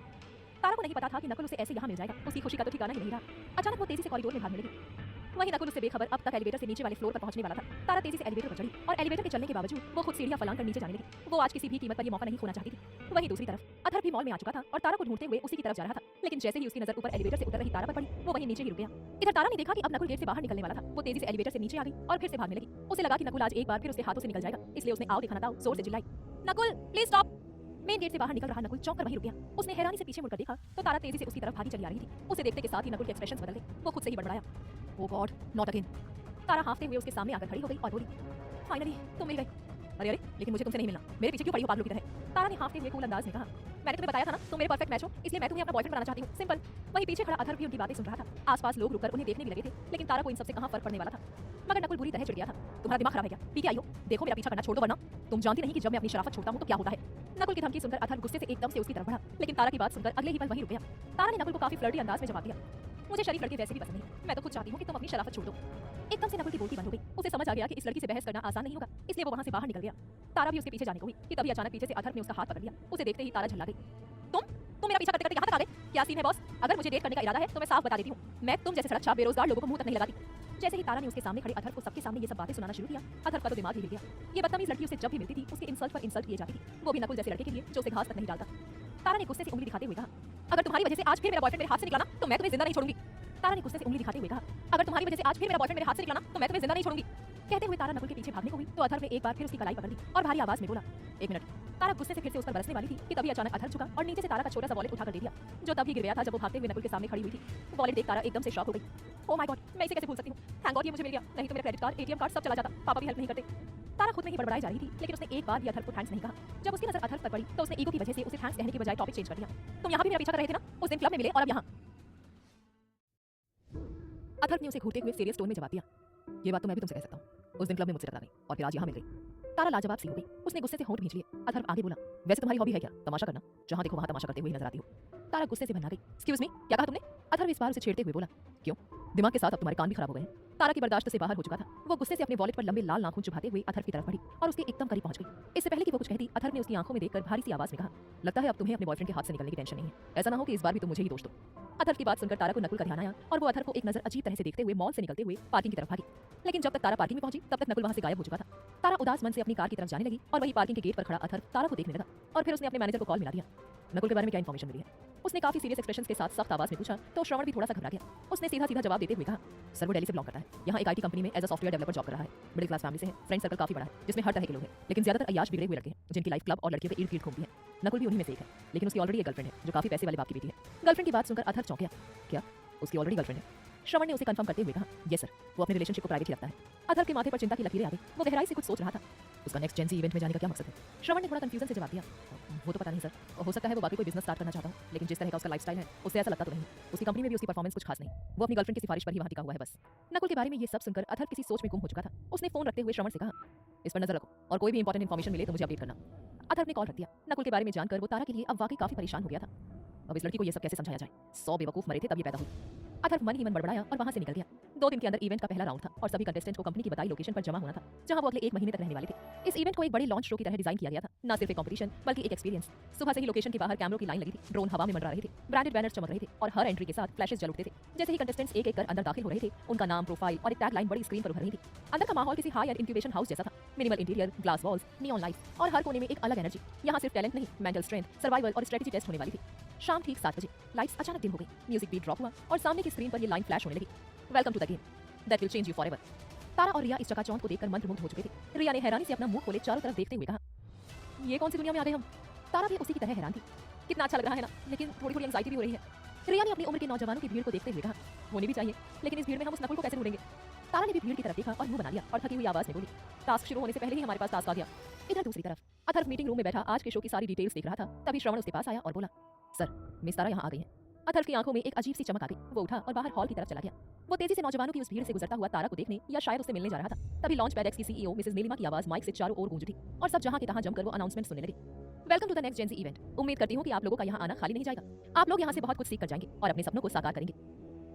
Tara को नहीं पता था कि नकुल उसे ऐसे यहाँ मिल जाएगा, उसकी खुशी का तो ठिकाना ही नहीं रहा। अचानक वो तेजी से कॉरिडोर में भागने लगी। वहीं नकुल उससे बेखबर अब तक एलिवेटर से नीचे वाले फ्लोर पर पहुंचने वाला था। तारा तेजी से एलिवेटर पर चढ़ी और एलिवेटर के चलने के बावजूद वो खुद सीढ़ियां फलांग कर नीचे जाने लगी। वो आज किसी भी कीमत पर ये मौका नहीं खोना चाहती थी। वहीं दूसरी तरफ अथर भी मॉल में आ चुका था और तारा को ढूंढते हुए उसी की तरफ जा रहा था, लेकिन जैसे ही उसकी नजर ऊपर एलिवेटर से उतर रही तारा पर पड़ी, वो वहीं नीचे ही रुक गया। इधर तारा ने देखा कि अब नकुल गेट से बाहर निकलने वाला था। वो तेजी से एलिवेटर से नीचे आ गई और फिर से भागने लगी। उसे लगा कि नकुल आज एक बार फिर उसके हाथों से निकल जाएगा, इसलिए उसने आओ दिखाना था जोर से चिल्लाई, Nakul please stop. Main gate से बाहर निकल रहा नकुल चौंक कर वहीं रुक गया। उसने हैरानी से पीछे मुड़कर देखा तो तारा तेजी से उसकी तरफ भागी चली आ रही थी। उसे देखते के साथ ही नकुल के एक्सप्रेशंस बदल गए। वो खुद से ही बड़बड़ाया, ओह गॉड नॉट अगेन। तारा हांफते हुए उसके सामने आकर खड़ी हो गई और बोली, फाइनली तुम मिल गए। अरे अरे, लेकिन मुझे तुमसे नहीं मिलना, मेरे पीछे क्यों पड़ी हो पागलों की तरह। तारा ने हांफते हुए कूल अंदाज में कहा, मैंने तुम्हें बताया था ना तुम मेरे परफेक्ट मैच हो, इसलिए मैं तुम्हें अपना बॉयफ्रेंड बनाना चाहती हूँ, सिंपल। वहीं पीछे खड़ा अथर भी उनकी बातें सुन रहा था। आसपास लोग रुककर उन्हें देखने भी लगे थे, लेकिन तारा को इन सबसे कहां फर्क पड़ने वाला था। मगर नकुल बुरी तरह चिढ़ गया था। तुम्हारा दिमाग खराब है क्या, पी के आई हो, देखो मेरा पीछा करना छोड़ दो वरना तुम जानती नहीं कि जब मैं अपनी शराफत छोड़ता हूँ तो क्या होता है। नकुल की धमकी सुनकर अथर गुस्से से एकदम से उसकी तरफ बढ़ा, लेकिन तारा की बात सुनकर अगले ही पल वहीं रुक गया। तारा ने नकुल को काफी फ्लर्टी अंदाज में जवाब दिया, मुझे शरीफ लड़के वैसे भी पसंद नहीं, मैं तो खुद चाहती हूँ कि तुम अपनी शराफत छोड़ दो। एकदम से नकुल की बोलती बंद हो गई। उसे समझ आ गया कि इस लड़की से बहस करना आसान नहीं होगा, इसलिए वो वहां से बाहर निकल गया। तारा भी उसके पीछे जाने को हुई कि तभी अचानक पीछे से अथर ने उसका हाथ पकड़ लिया। उसे देखते ही तारा झल्ला गई, तुम मेरा पीछा करते करते यहाँ तक आ गए, क्या सीन है बॉस। अगर मुझे डेट करने का इरादा है तो मैं साफ बता देती हूँ, मैं तुम जैसे सड़क छाप बेरोजगार लोगों को मुंह तक नहीं लगाती। जैसे ही तारा ने उसके सामने खड़े अथर को सबके सामने ये सब बातें सुनाना शुरू किया, अथर का तो दिमाग ही हिल गया। ये बदतमीज लड़की उसे जब भी मिलती थी उसके इंसल्ट पर इंसल्ट किए जाती थी, वो भी नकुल जैसे लड़के के लिए जो उसे घास तक नहीं डालता। तारा ने गुस्से से उंगली दिखाते हुए कहा, अगर तुम्हारी वजह से आज फिर मेरा बॉयफ्रेंड मेरे हाथ से निकला ना तो मैं तुम्हें जिंदा नहीं छोड़ूंगी। तारा ने गुस्से से उंगली दिखाते हुए कहा, अगर तुम्हारी वजह से आज फिर मेरा बॉयफ्रेंड मेरे हाथ से निकला ना तो मैं तुम्हें जिंदा नहीं छोड़ूंगी। कहते हुए तारा नकुल के पीछे भागने को हुई तो अथर ने एक बार फिर उसकी कलाई पकड़ ली और भारी आवाज में बोला, एक मिनट। तारा गुस्से से फिर से उस पर बरसने वाली थी कि तभी अचानक अथर झुका और नीचे से तारा का छोटा सा वॉलेट उठाकर दे दिया, जो तभी गिर गया था जब वो भागते हुए नकुल के सामने खड़ी हुई थी। वॉलेट देख तारा एकदम से शॉक हो गई। ओह माय गॉड, मैं इसे कैसे भूल सकती हूँ, थैंक गॉड ये मुझे मिल गया, नहीं तो मेरा क्रेडिट कार्ड, एटीएम कार्ड सब चला जाता, पापा भी हेल्प नहीं करते। तारा खुद में ही बड़बड़ाई जा रही थी, लेकिन उसने एक बार भी अथर को थैंक्स नहीं कहा। जब उसकी नजर अथर पर पड़ी तो उसने ईगो की वजह से उसे थैंक्स कहने की बजाय टॉपिक चेंज कर दिया, तुम यहाँ भी मेरा पीछा कर रहे थे ना, उस दिन क्लब में मिले और अब यहाँ। अथर ने उसे घूरते हुए सीरियस टोन में जवाब दिया, ये बात तो मैं भी तुमसे कह सकता हूँ, उस दिन क्लब में मुझसे टकरा गई और फिर आज यहाँ मिल गई। तारा लाजवाब सी हो गई, उसने गुस्से से होंठ भींच लिए। अथर्व आगे बोला, वैसे तुम्हारी हॉबी है क्या, तमाशा करना, जहाँ देखो वहाँ तमाशा करते हुए नजर आती हो। तारा गुस्से से भन्ना गई, एक्सक्यूज मी, क्या कहा तुमने। अथर्व इस बार उसे छेड़ते हुए बोला, क्यों, दिमाग के साथ अब तुम्हारे कान भी खराब हो गए हैं। तारा की बर्दाश्त से बाहर हो चुका था। वो गुस्से से अपने वॉलेट पर लंबे लाल नाखून चुभाते हुए अथर्व की तरफ बढ़ी और उसके एकदम करीब पहुंच गई। इससे पहले कि वो कुछ कहती, अथर्व ने उसकी आंखों में देखकर भारी सी आवाज में कहा, लगता है अब तुम्हें अपने बॉयफ्रेंड के हाथ से निकलने की टेंशन नहीं है, ऐसा ना हो कि इस बार भी तुम मुझे ही दोष दो। अथर्व की बात सुनकर तारा को नकुल का ध्यान आया और वो अथर्व को एक नजर अजीब तरह से देखते हुए मॉल से निकलते हुए पार्किंग की तरफ भागी। लेकिन जब तक तारा पार्किंग में पहुंची तब तक नकुल वहां से गायब हो चुका था। तारा उदास मन से अपनी कार की तरफ जाने लगी और वही पार्किंग के गेट पर खड़ा अथर्व तारा को देखने लगा और फिर उसने अपने मैनेजर को कॉल मिला दिया। नकुल के बारे में क्या इन्फॉर्मेशन मिली है, उसने काफी सीरियस एक्सप्रेशंस के साथ सख्त आवाज में पूछा तो श्रवण भी थोड़ा सा घबरा गया। उसने सीधा सीधा जवाब देते हुए कहा, सर वो दिल्ली से बिलोंग करता है, यहाँ एक आईटी कंपनी में as a software developer job कर रहा है, मिडिल क्लास फैमिली से है, फ्रेंड सर्कल काफी बड़ा है जिसमें हर तरह के लोग हैं, लेकिन ज्यादातर अय्याश बिगड़े हुए लड़के हैं जिनकी लाइफ क्लब और लड़कियों के इर्द गिर्द घूमती है। नकुल भी उन्हीं में से एक है, लेकिन उसकी ऑलरेडी एक गर्लफ्रेंड है जो काफी पैसे वाले बाप की बेटी है। गर्लफ्रेंड की बात सुनकर अथर्व चौंक गया, क्या उसकी ऑलरेडी गर्लफ्रेंड है। श्रवण ने उसे कंफर्म करते हुए कहा, यस सर, वो अपने रिलेशनशिप को प्राइवेट ही रखता है। अथर्व के माथे पर चिंता की लकीरें आ गई, वो गहराई से कुछ सोच रहा था। उसका नेक्स्ट जेंसी इवेंट में जाने का क्या मकसद है। श्रवण ने थोड़ा कंफ्यूजन से जवाब दिया, वो तो पता नहीं सर, हो सकता है वो बाकी कोई बिजनेस स्टार्ट करना चाहता हो, लेकिन जिस तरह का उसका लाइफस्टाइल है उससे ऐसा लगता तो नहीं। उसकी कंपनी में भी उसकी परफॉर्मेंस कुछ खास नहीं, वो अपनी गर्लफ्रेंड की सिफारिश पर ही वहाँ टिका हुआ है बस। नकुल के बारे में ये सब सुनकर अथर्व किसी सोच में गुम हो चुका था। उसने फोन रखते हुए श्रवण से कहा, इस पर नजर रखो और कोई भी इंपॉर्टेंट इन्फॉर्मेशन मिले तो मुझे अपडेट करना। अथर्व ने कॉल रख दिया। नकुल के बारे में जानकर वो तारा के लिए अब वाकई काफी परेशान हो गया था। अब इस लड़की को ये सब कैसे समझाया जाए, 100 बेवकूफ मरे थे तब ये पैदा हुई। अथर्व मन ही मन बड़बड़ाया और वहां से निकल गया। 2 दिन के अंदर इवेंट का पहला राउंड था और सभी कंटेस्टेंट को कंपनी की बताई लोकेशन पर जमा होना था, जहां वो अगले 1 महीने तक रहने वाले थे। इस इवेंट को एक बड़ी लॉन्च शो की तरह डिजाइन किया गया था, न सिर्फ एक कंपटीशन बल्कि एक एक्सपीरियंस। सुबह से ही लोकेशन के बाहर कैमरों की लाइन लगी थी, ड्रोन हवा में मंडरा रहे थे, ब्रांडेड बैनर चमक रहे थे और हर एंट्री के साथ फ्लैशेस जल उठते थे। जैसे ही कंटेस्टेंट्स एक एक कर अंदर दाखिल हो रहे थे, उनका नाम, प्रोफाइल और एक टैग लाइन बड़ी स्क्रीन पर उभर रही थी। अंदर का माहौल किसी हाई एंड इंक्यूबेशन हाउस जैसा था, minimal interior, glass walls, neon lights और हर कोने में एक अलग एनर्जी। यहाँ सिर्फ टैलेंट नहीं, मेंटल स्ट्रेंथ, सर्वाइवल और स्ट्रेटेजी टेस्ट होने वाली थी। शाम ठीक 7 बजे लाइट्स अचानक डिम हो गई, म्यूजिक बीट ड्रॉप हुआ और सामने की स्क्रीन पर ये लाइन फ्लैश होने लगी, welcome to the game that will change you forever. Tara और रिया इस चकाचौंध को देखकर मंत्रमुग्ध हो चुके थे। रिया ने हैरानी से अपना मुंह खोले चारों तरफ देखते हुए कहा, ये कौन सी दुनिया में आ गए हम। तारा भी उसी की तरह हैरान थी, कितना अच्छा लग रहा है ना, लेकिन थोड़ी थोड़ी एंजाइटी भी हो रही है। रिया ने अपनी उम्र के नौजवानों की भीड़ को देखते हुए कहा, होनी भी चाहिए, लेकिन इस भीड़ में हम उस नकुल को कैसे ढूंढेंगे। तारा ने भी भीड़ की तरफ देखा और मुंह बना लिया और थकी हुई आवाज में बोली, टास्क शुरू होने से पहले ही हमारे पास टास्क आ गया। इधर दूसरी तरफ अथर्व मीटिंग रूम में बैठा आज के शो की सारी डिटेल्स देख रहा था। तभी श्रवण उसके पास आया और बोला, सर, मिस तारा यहाँ आ गई हैं। अथर्व की आंखों में एक अजीब सी चमक आ गई। वो उठा और बाहर हॉल की तरफ चला गया। वो तेजी से नौजवानों की उस भीड़ से गुजरता हुआ तारा को देखने या शायद उससे मिलने जा रहा था। तभी लॉन्च पैड एक्स की सीईओ मिसेस नीलिमा की आवाज माइक से चारों ओर गूंज उठी और सब जहां के तहां जमकर वो अनाउंसमेंट सुनने लगे। Welcome to the next Gen Z event. उम्मीद करती हूँ कि आप लोगों का यहाँ आना खाली नहीं जाएगा। आप लोग यहाँ से बहुत कुछ सीख कर जाएंगे और अपने सपनों को साकार करेंगे।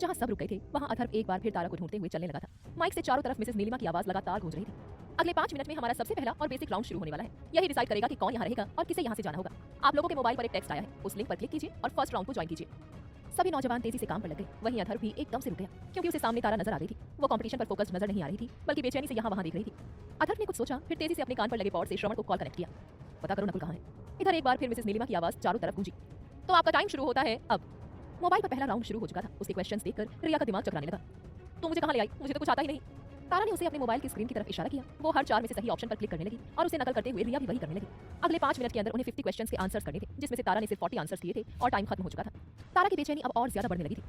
जहाँ सब रुक गए थे वहाँ अथर्व एक बार फिर तारा को ढूंढते हुए चलने लगा था। माइक से चारों तरफ मिसेस नीलिमा की आवाज लगातार गूंज रही थी। अगले 5 मिनट में हमारा सबसे पहला और बेसिक राउंड शुरू होने वाला है। यही डिसाइड करेगा कि कौन यहाँ रहेगा और किसे यहाँ से जाना होगा। आप लोगों के मोबाइल पर एक टेक्स्ट आया है, उस लिंक पर क्लिक कीजिए और फर्स्ट राउंड को ज्वाइन कीजिए। सभी नौजवान तेजी से काम पर लग गए। वहीं अथर्व भी एकदम से रुक गया क्योंकि उसे सामने तारा नजर आ रही थी। वो कंपटीशन पर फोकस नजर नहीं आ रही थी बल्कि बेचैनी से यहाँ वहाँ देख रही थी। अथर्व ने कुछ सोचा, फिर तेजी से अपने कान पर लगे पॉड से श्रवण को कॉल कनेक्ट किया। पता करो नकुल कहाँ है। इधर एक बार फिर मिसेस नीलिमा की आवाज चारों तरफ गूंजी। तो आपका टाइम शुरू होता है अब। मोबाइल पर पहला राउंड शुरू हो चुका था। उसके क्वेश्चंस देखकर रिया का दिमाग चकराने लगा। तो मुझे कहाँ ले आई, मुझे तो कुछ आता ही नहीं। तारा ने उसे अपने मोबाइल की स्क्रीन की तरफ इशारा किया। वो हर 4 में से सही ऑप्शन पर क्लिक करने लगी और उसे नकल करते हुए रिया भी वही करने लगी। अगले 5 मिनट के अंदर उन्हें 50 क्वेश्चंस के आंसर्स करने थे, जिसमें से तारा ने सिर्फ 40 आंसर्स किए थे और टाइम खत्म हो चुका था। तारा की बेचैनी अब और ज्यादा बढ़ने लगी थी।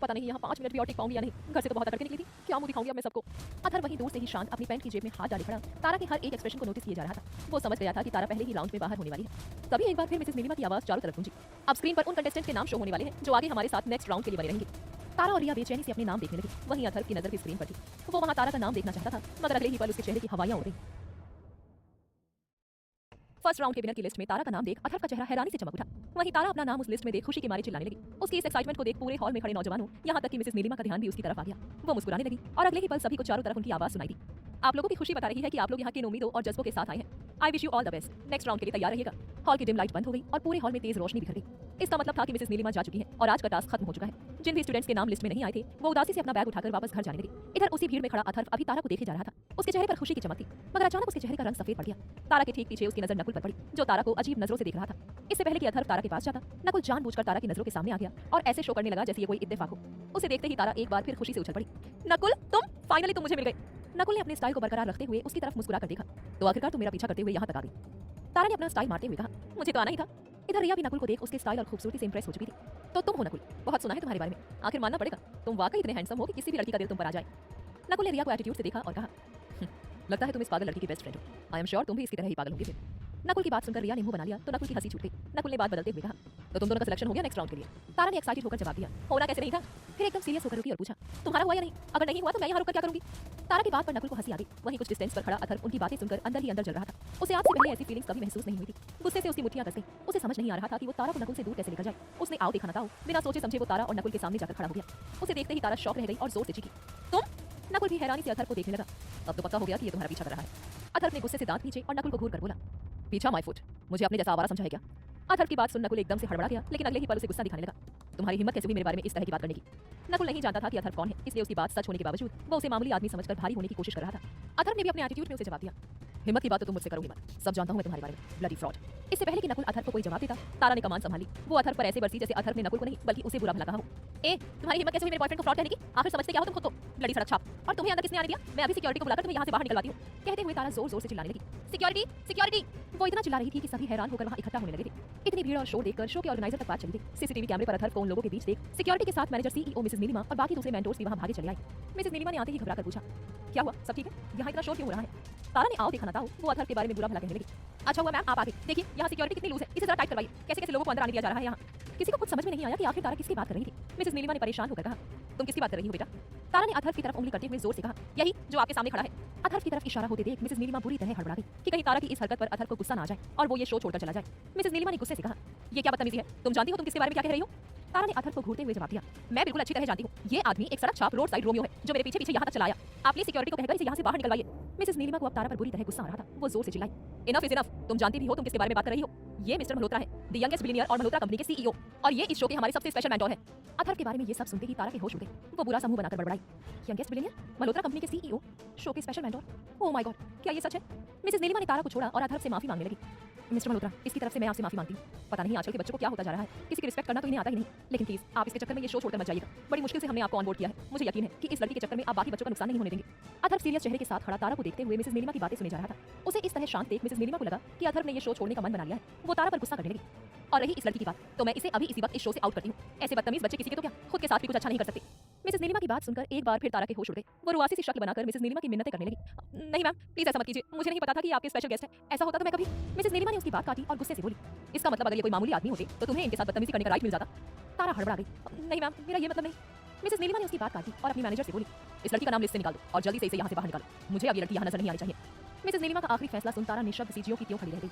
पता नहीं यहाँ 5 मिनट भी और टिक पाऊंगी या नहीं। घर से तो बहुत अकड़ के निकली थी, क्या मुंह दिखाऊंगी अब मैं सबको। अथर्व वहीं दूर से ही शांत अपनी पैंट की जेब में हाथ डाले खड़ा तारा के हर एक एक्सप्रेशन को नोटिस किए जा रहा था। वो समझ गया था कि तारा पहले ही राउंड में बाहर होने वाली है। तभी एक बार फिर मिसेस नीलिमा की आवाज चारों तरफ गूंजी। अब स्क्रीन पर उन कंटेस्टेंट के नाम शो होने वाले हैं जो आगे हमारे साथ नेक्स्ट राउंड के लिए बने रहेंगे। तारा और रिया बेचैनी से अपने नाम देखने लगी। वहीं अथर्व की नजर भी स्क्रीन पर थी। वो वहां तारा का नाम देखना चाहता था मगर अगले ही पल उसके चेहरे की हवाइयां उड़ गईं। फर्स्ट राउंड के विनर की लिस्ट में तारा का नाम देख अथर्व का चेहरा हैरानी से चमक उठा। वहीं तारा अपना नाम उस लिस्ट में देख खुशी के मारे चिल्लाने लगी। उसकी इस एक्साइटमेंट को देख पूरे हॉल में खड़े नौजवानों यहाँ तक कि मिसेस नीलिमा का ध्यान भी उसकी तरफ आ गया। वो मुस्कुराने लगी और अगले ही पल सभी को चारों तरफ उनकी आवाज सुनाई दी। आप लोगों की खुशी बता रही है कि आप लोग यहाँ की उम्मीदों और जज्बों के साथ आए हैं। I wish you all the best. Next round के लिए तैयार रहिएगा। हॉल की डिम लाइट बंद हो गई और पूरे हॉल में तेज रोशनी बिखर गई। इसका मतलब था कि मिसेस नीलिमा जा चुकी है और आज का टास्क खत्म हो चुका है। जिन भी स्टूडेंट्स के नाम लिस्ट में नहीं आए थे वो उदासी से अपना बैग उठाकर वापस घर जाने लगे। इधर उसी भीड़ में खड़ा अथर्व अभी तारा को देखे जा रहा था। उसके चेहरे पर खुशी की चमक थी मगर अचानक उसके चेहरे का रंग सफेद पड़ गया। तारा के ठीक पीछे उसकी नजर नकुल पर पड़ी जो तारा को अजीब नजरों से देख रहा था। इससे पहले कि अथर्व तारा के पास जाता, नकुल जानबूझकर तारा की नजरों के सामने आ गया और ऐसे शो करने लगा जैसे ये कोई इत्तेफाक हो। उसे देखते ही तारा एक बार फिर खुशी से उछल पड़ी। नकुल, तुम फाइनली तुम मुझे मिल गए। नकुल ने अपने स्टाइल को बरकरार रखते हुए उसकी तरफ मुस्कुरा कर देखा। तो आखिरकार तुम मेरा पीछा करते हुए यहाँ तक आ गई। तारा ने अपना स्टाइल मारते हुए कहा, मुझे तो आना ही था। इधर रिया भी नकुल को देख उसके स्टाइल और खूबसूरती से इंप्रेस हो चुकी थी। तो तुम हो नकुल, बहुत सुना है तुम्हारे बारे में, आखिर मानना पड़ेगा तुम वाकई इतने हैंडसम हो कि किसी भी लड़की का दिल तुम पर आ जाए। नकुल ने रिया को एटीट्यूड से देखा और कहा, लगता है तुम इस पागल लड़की की बेस्ट फ्रेंड हो। आई एम श्योर तुम भी इसकी तरह ही पागल होगी फिर। नकुल की बात सुनकर रिया ने मुंह बना लिया तो नकुल की हंसी छूट गई। नकुल ने बात बदलते हुए कहा, तो तुम दोनों का सिलेक्शन हो गया नेक्स्ट राउंड के लिए। तारा ने एक्साइटेड होकर जवाब दिया, होना कैसे नहीं था। फिर एकदम सीरियस होकर रुकी और पूछा, तुम्हारा हुआ या नहीं? अगर नहीं हुआ तो मैं यहाँ रुककर क्या करूंगी। तारा की बात पर नकुल को हंसी आ गई। वहीं कुछ डिस्टेंस पर खड़ा अथर्व उनकी बातें सुनकर अंदर ही अंदर जल रहा था। उसे आज से पहले ऐसी फीलिंग्स कभी महसूस नहीं हुई थी। गुस्से से उसकी मुट्ठियां कस गई। उसे समझ नहीं आ रहा था कि वो तारा को नकुल से दूर कैसे लेकर जाए। उसने आओ देखा ना था, बिना सोचे समझे वो तारा और नकुल के सामने जाकर खड़ा हो गया। उसे देखते ही तारा शॉक रह गई और जोर से चीखी, तुम? नकुल भी हैरानी से अथर्व को देखने लगा। अब तो पक्का हो गया कि ये तुम्हारा पीछा कर रहा है। अथर्व ने गुस्से से दांत खींचे और नकुल को घूर कर बोला, पीछा माय फुट, मुझे अपने जैसा आवारा समझा है क्या? अथर्व की बात सुन नकुल एकदम से हड़बड़ा गया लेकिन अगले ही पल उसे गुस्सा दिखाने लगा। तुम्हारी हिम्मत कैसे हुई मेरे बारे में इस तरह की बात करने की? नकुल नहीं जानता था कि अथर्व कौन है, इसलिए उसकी बात सच होने के बावजूद वो उसे मामूली आदमी समझकर भारी होने की कोशिश कर रहा था। अथर्व ने भी अपने एटीट्यूड में उसे जवाब दिया, हिम्मत की बात तो तुम मुझसे करोगी मत, सब जानता हूं मैं तुम्हारे बारे में, ब्लडी फ्रॉड। इससे पहले कि नकुल अथर्व को कोई जवाब देता, तारा ने कमान संभाली। वो अथर्व पर ऐसे बरसी जैसे अथर्व ने नकुल को नहीं बल्कि उसे बुरा भला कहा हो। ए, तुम्हारी हिम्मत कैसे हुई मेरे बॉयफ्रेंड को फ्रॉड कहने की? आखिर समझते क्या हो तुम खुद तो, ब्लडी सड़क छाप। और तुम्हें अंदर किसने आने दिया? मैं अभी सिक्योरिटी को बुलाकर तुम्हें यहाँ से बाहर निकलवाती हूँ। कहते हुए तारा जोर जोर से चिल्लाने लगी, सिक्योरिटी सिक्योरिटी। वो इतना चिल्ला रही थी कि सभी हैरान होकर वहाँ इकट्ठा होने लगे थे। इतनी भीड़ और शोर देखकर शो के ऑर्गेनाइजर तक बात चली थी। सीसीटीवी कैमरे पर अथर्व को उन लोगों के बीच देख सिक्योरिटी के साथ मैनेजर सीईओ मिसेस नीलिमा और बाकी दूसरे मेंटोर्स भी वहाँ भागे चले आए। मिसेस नीलिमा ने आते ही घबरा कर पूछा, क्या हुआ, सब ठीक है? यहाँ इतना शोर क्यों हो रहा है? तारा ने आओ देखा ना था वो अथर्व के बारे में बुरा भला कहने लगी। अच्छा हुआ मैम आप आगे, देखिए यहाँ सिक्योरिटी कितनी लूज है, इसे जरा टाइट करवाइए। कैसे कैसे लोगों को अंदर आने दिया जा रहा है यहाँ? किसी को कुछ समझ में नहीं आया कि आखिर तारा किसकी बात कर रही थी। मिसेस नीलिमा ने परेशान होकर कहा, तुम किसकी बात कर रही हो बेटा? तारा ने अथर्व की तरफ उंगली करते हुए जोर से कहा, यही जो आपके सामने खड़ा है। अथर्व की तरफ इशारा होते देख मिसेस नीलिमा बुरी तरह हड़बड़ा गई कि कहीं तारा की इस हरकत पर अथर्व को गुस्सा ना आ जाए और वो ये शो छोड़कर चला जाए। मिसेस नीलिमा ने गुस्से से कहा, ये क्या बदतमीजी है, तुम जानती हो तुम किसके बारे में क्या कह रही हो? तारा ने अथर्व को घूरते हुए जवाब दिया, मैं बिल्कुल अच्छी तरह जानती हूँ, ये आदमी एक सड़क छाप रोड साइड रोमियो है जो मेरे पीछे पीछे यहाँ तक चला आया। आप प्लीज सिक्योरिटी को कहकर इसे यहाँ से बाहर निकलवाइए। मिसेस नीलिमा को अब तारा पर बुरी तरह गुस्सा आ रहा था। वो जोर से चिल्लाई, इनफ इज इनफ, तुम जानती भी हो तुम किसके बारे में बात कर रही हो। ये मिस्टर मल्होत्रा है, द यंगेस्ट बिलियनियर और मल्होत्रा कंपनी के सीईओ, और ये इस शो के हमारे सबसे स्पेशल मेंटोर है। अथर्व के बारे में ये सब सुनते ही तारा के होश उड़ गए। वो बुरा सा मुंह बनाकर बड़बड़ाई, यंगेस्ट बिलियनियर, मल्होत्रा कंपनी के सीईओ, शो के special mentor, oh my God, क्या ये सच है? मिसेस नीलिमा ने तारा को छोड़ा और अथर्व से माफी मांगने लगी। मिस्टर मल्होत्रा, इसकी तरफ से मैं आपसे माफी मांगती हूँ। पता नहीं आजकल के बच्चों को क्या होता जा रहा है, किसी की रिस्पेक्ट करना तो इन्हें आता ही नहीं। लेकिन प्लीज आप इसके चक्कर में ये शो छोड़कर मत जाइएगा। बड़ी मुश्किल से हमने आपको ऑन बोर्ड किया है। मुझे यकीन है कि इस लड़की के चक्कर में आप बाकी बच्चों का नुकसान नहीं होने देंगे। अथर्व सीरियस चेहरे के साथ खड़ा तारा को देखते हुए मिसेस नीलिमा की बातें सुने जा रहा था। उसे इस तरह शांत देख मिसेस नीलिमा को लगा कि अथर्व ने ये शो छोड़ने का मन बना लिया है। वो तारा पर गुस्सा करने लगी, और रही इस लड़की की बात, तो मैं इसे अभी इसी वक्त इस शो से आउट करती हूँ। ऐसे बदतमीज बच्चे किसी के तो क्या, खुद के साथ भी कुछ अच्छा नहीं कर सकते। मिसेस नीलिमा की बात सुनकर एक बार फिर तारा के होश उड़ गए। वो रुआसी सी शक्ल बनाकर मिसेस नीलिमा की मिन्नतें करने लगी। नहीं मैम, प्लीज ऐसा मत कीजिए, मुझे नहीं पता था कि आपके स्पेशल गेस्ट है, ऐसा होता तो मैं कभी। मिसेस नीलिमा ने उसकी बात काटी और गुस्से से बोली, इसका मतलब अगर ये कोई मामूली आदमी होते तो तुम्हें इनके साथ बदतमीजी करने का राइट मिल जाता। तारा हड़बड़ा गई। नहीं मैम, मेरा ये मतलब नहीं। मिसेस नीलिमा ने उसकी बात काटी और अपनी मैनेजर से बोली, इस लड़की का नाम लिस्ट से निकाल दो और जल्दी से इसे यहाँ से बाहर निकालो, मुझे अब ये लड़की यहाँ नजर नहीं आनी चाहिए। मिसेस नीलिमा का आखिरी फैसला सुन तारा निशब्द सी जियो की त्यों खड़ी रह गई।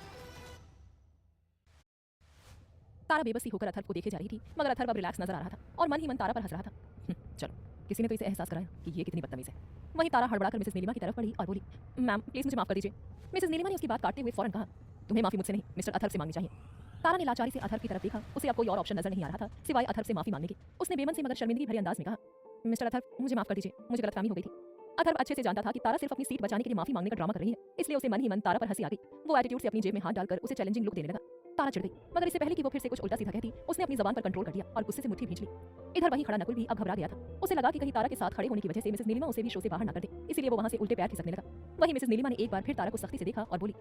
तारा बेबसी होकर अथर्व को देखे जा रही थी, मगर अथर्व अब रिलैक्स नजर आ रहा था और मन ही मन तारा पर हंस रहा था। चलो, किसी ने तो इसे एहसास कराया कि ये कितनी बदतमीज है। वहीं तारा हड़बड़ाकर मिसेस नीलिमा की तरफ बढ़ी और बोली, मैम प्लीज मुझे माफ कर दीजिए। मिसेस नीलिमा ने उसकी बात काटते हुए फौरन कहा, तुम्हें माफी मुझसे नहीं मिस्टर अथर्व से मांगनी चाहिए। तारा ने लाचारी से अथर्व की तरफ देखा, उसे अब कोई और ऑप्शन नजर नहीं आ रहा था सिवाय अथर्व से माफी मांगने के। उसने बेमन से मगर शर्मिंदगी भरे अंदाज में कहा, मिस्टर अथर्व मुझे माफ कर दीजिए, मुझे गलतफहमी हो गई थी। अथर्व अच्छे से जानता था कि तारा सिर्फ अपनी सीट बचाने के लिए माफी मांगने का ड्रामा कर रही है, इसलिए उसे मन ही मन तारा पर हंसी आ गई। वो एटीट्यूड से अपनी जेब में हाथ डालकर उसे चैलेंजिंग लुक देने लगा। तारा चिढ़ गई, मगर इससे पहले कि वो फिर से कुछ उल्टा सीधा कहती, उसने अपनी जबान पर कंट्रोल कर दिया और गुस्से से मुट्ठी भींच ली। इधर वहीं खड़ा नकुल भी अब घबरा गया था। उसे लगा कि कहीं तारा के साथ खड़े होने की वजह से मिसेस नीलिमा उसे भी शो से बाहर न कर दे, इसलिए वो वहां से उल्टे पैर खिसकने लगा। वहीं मिसेस नीलिमा ने एक बार फिर तारा को सख्ती से देखा और बोली,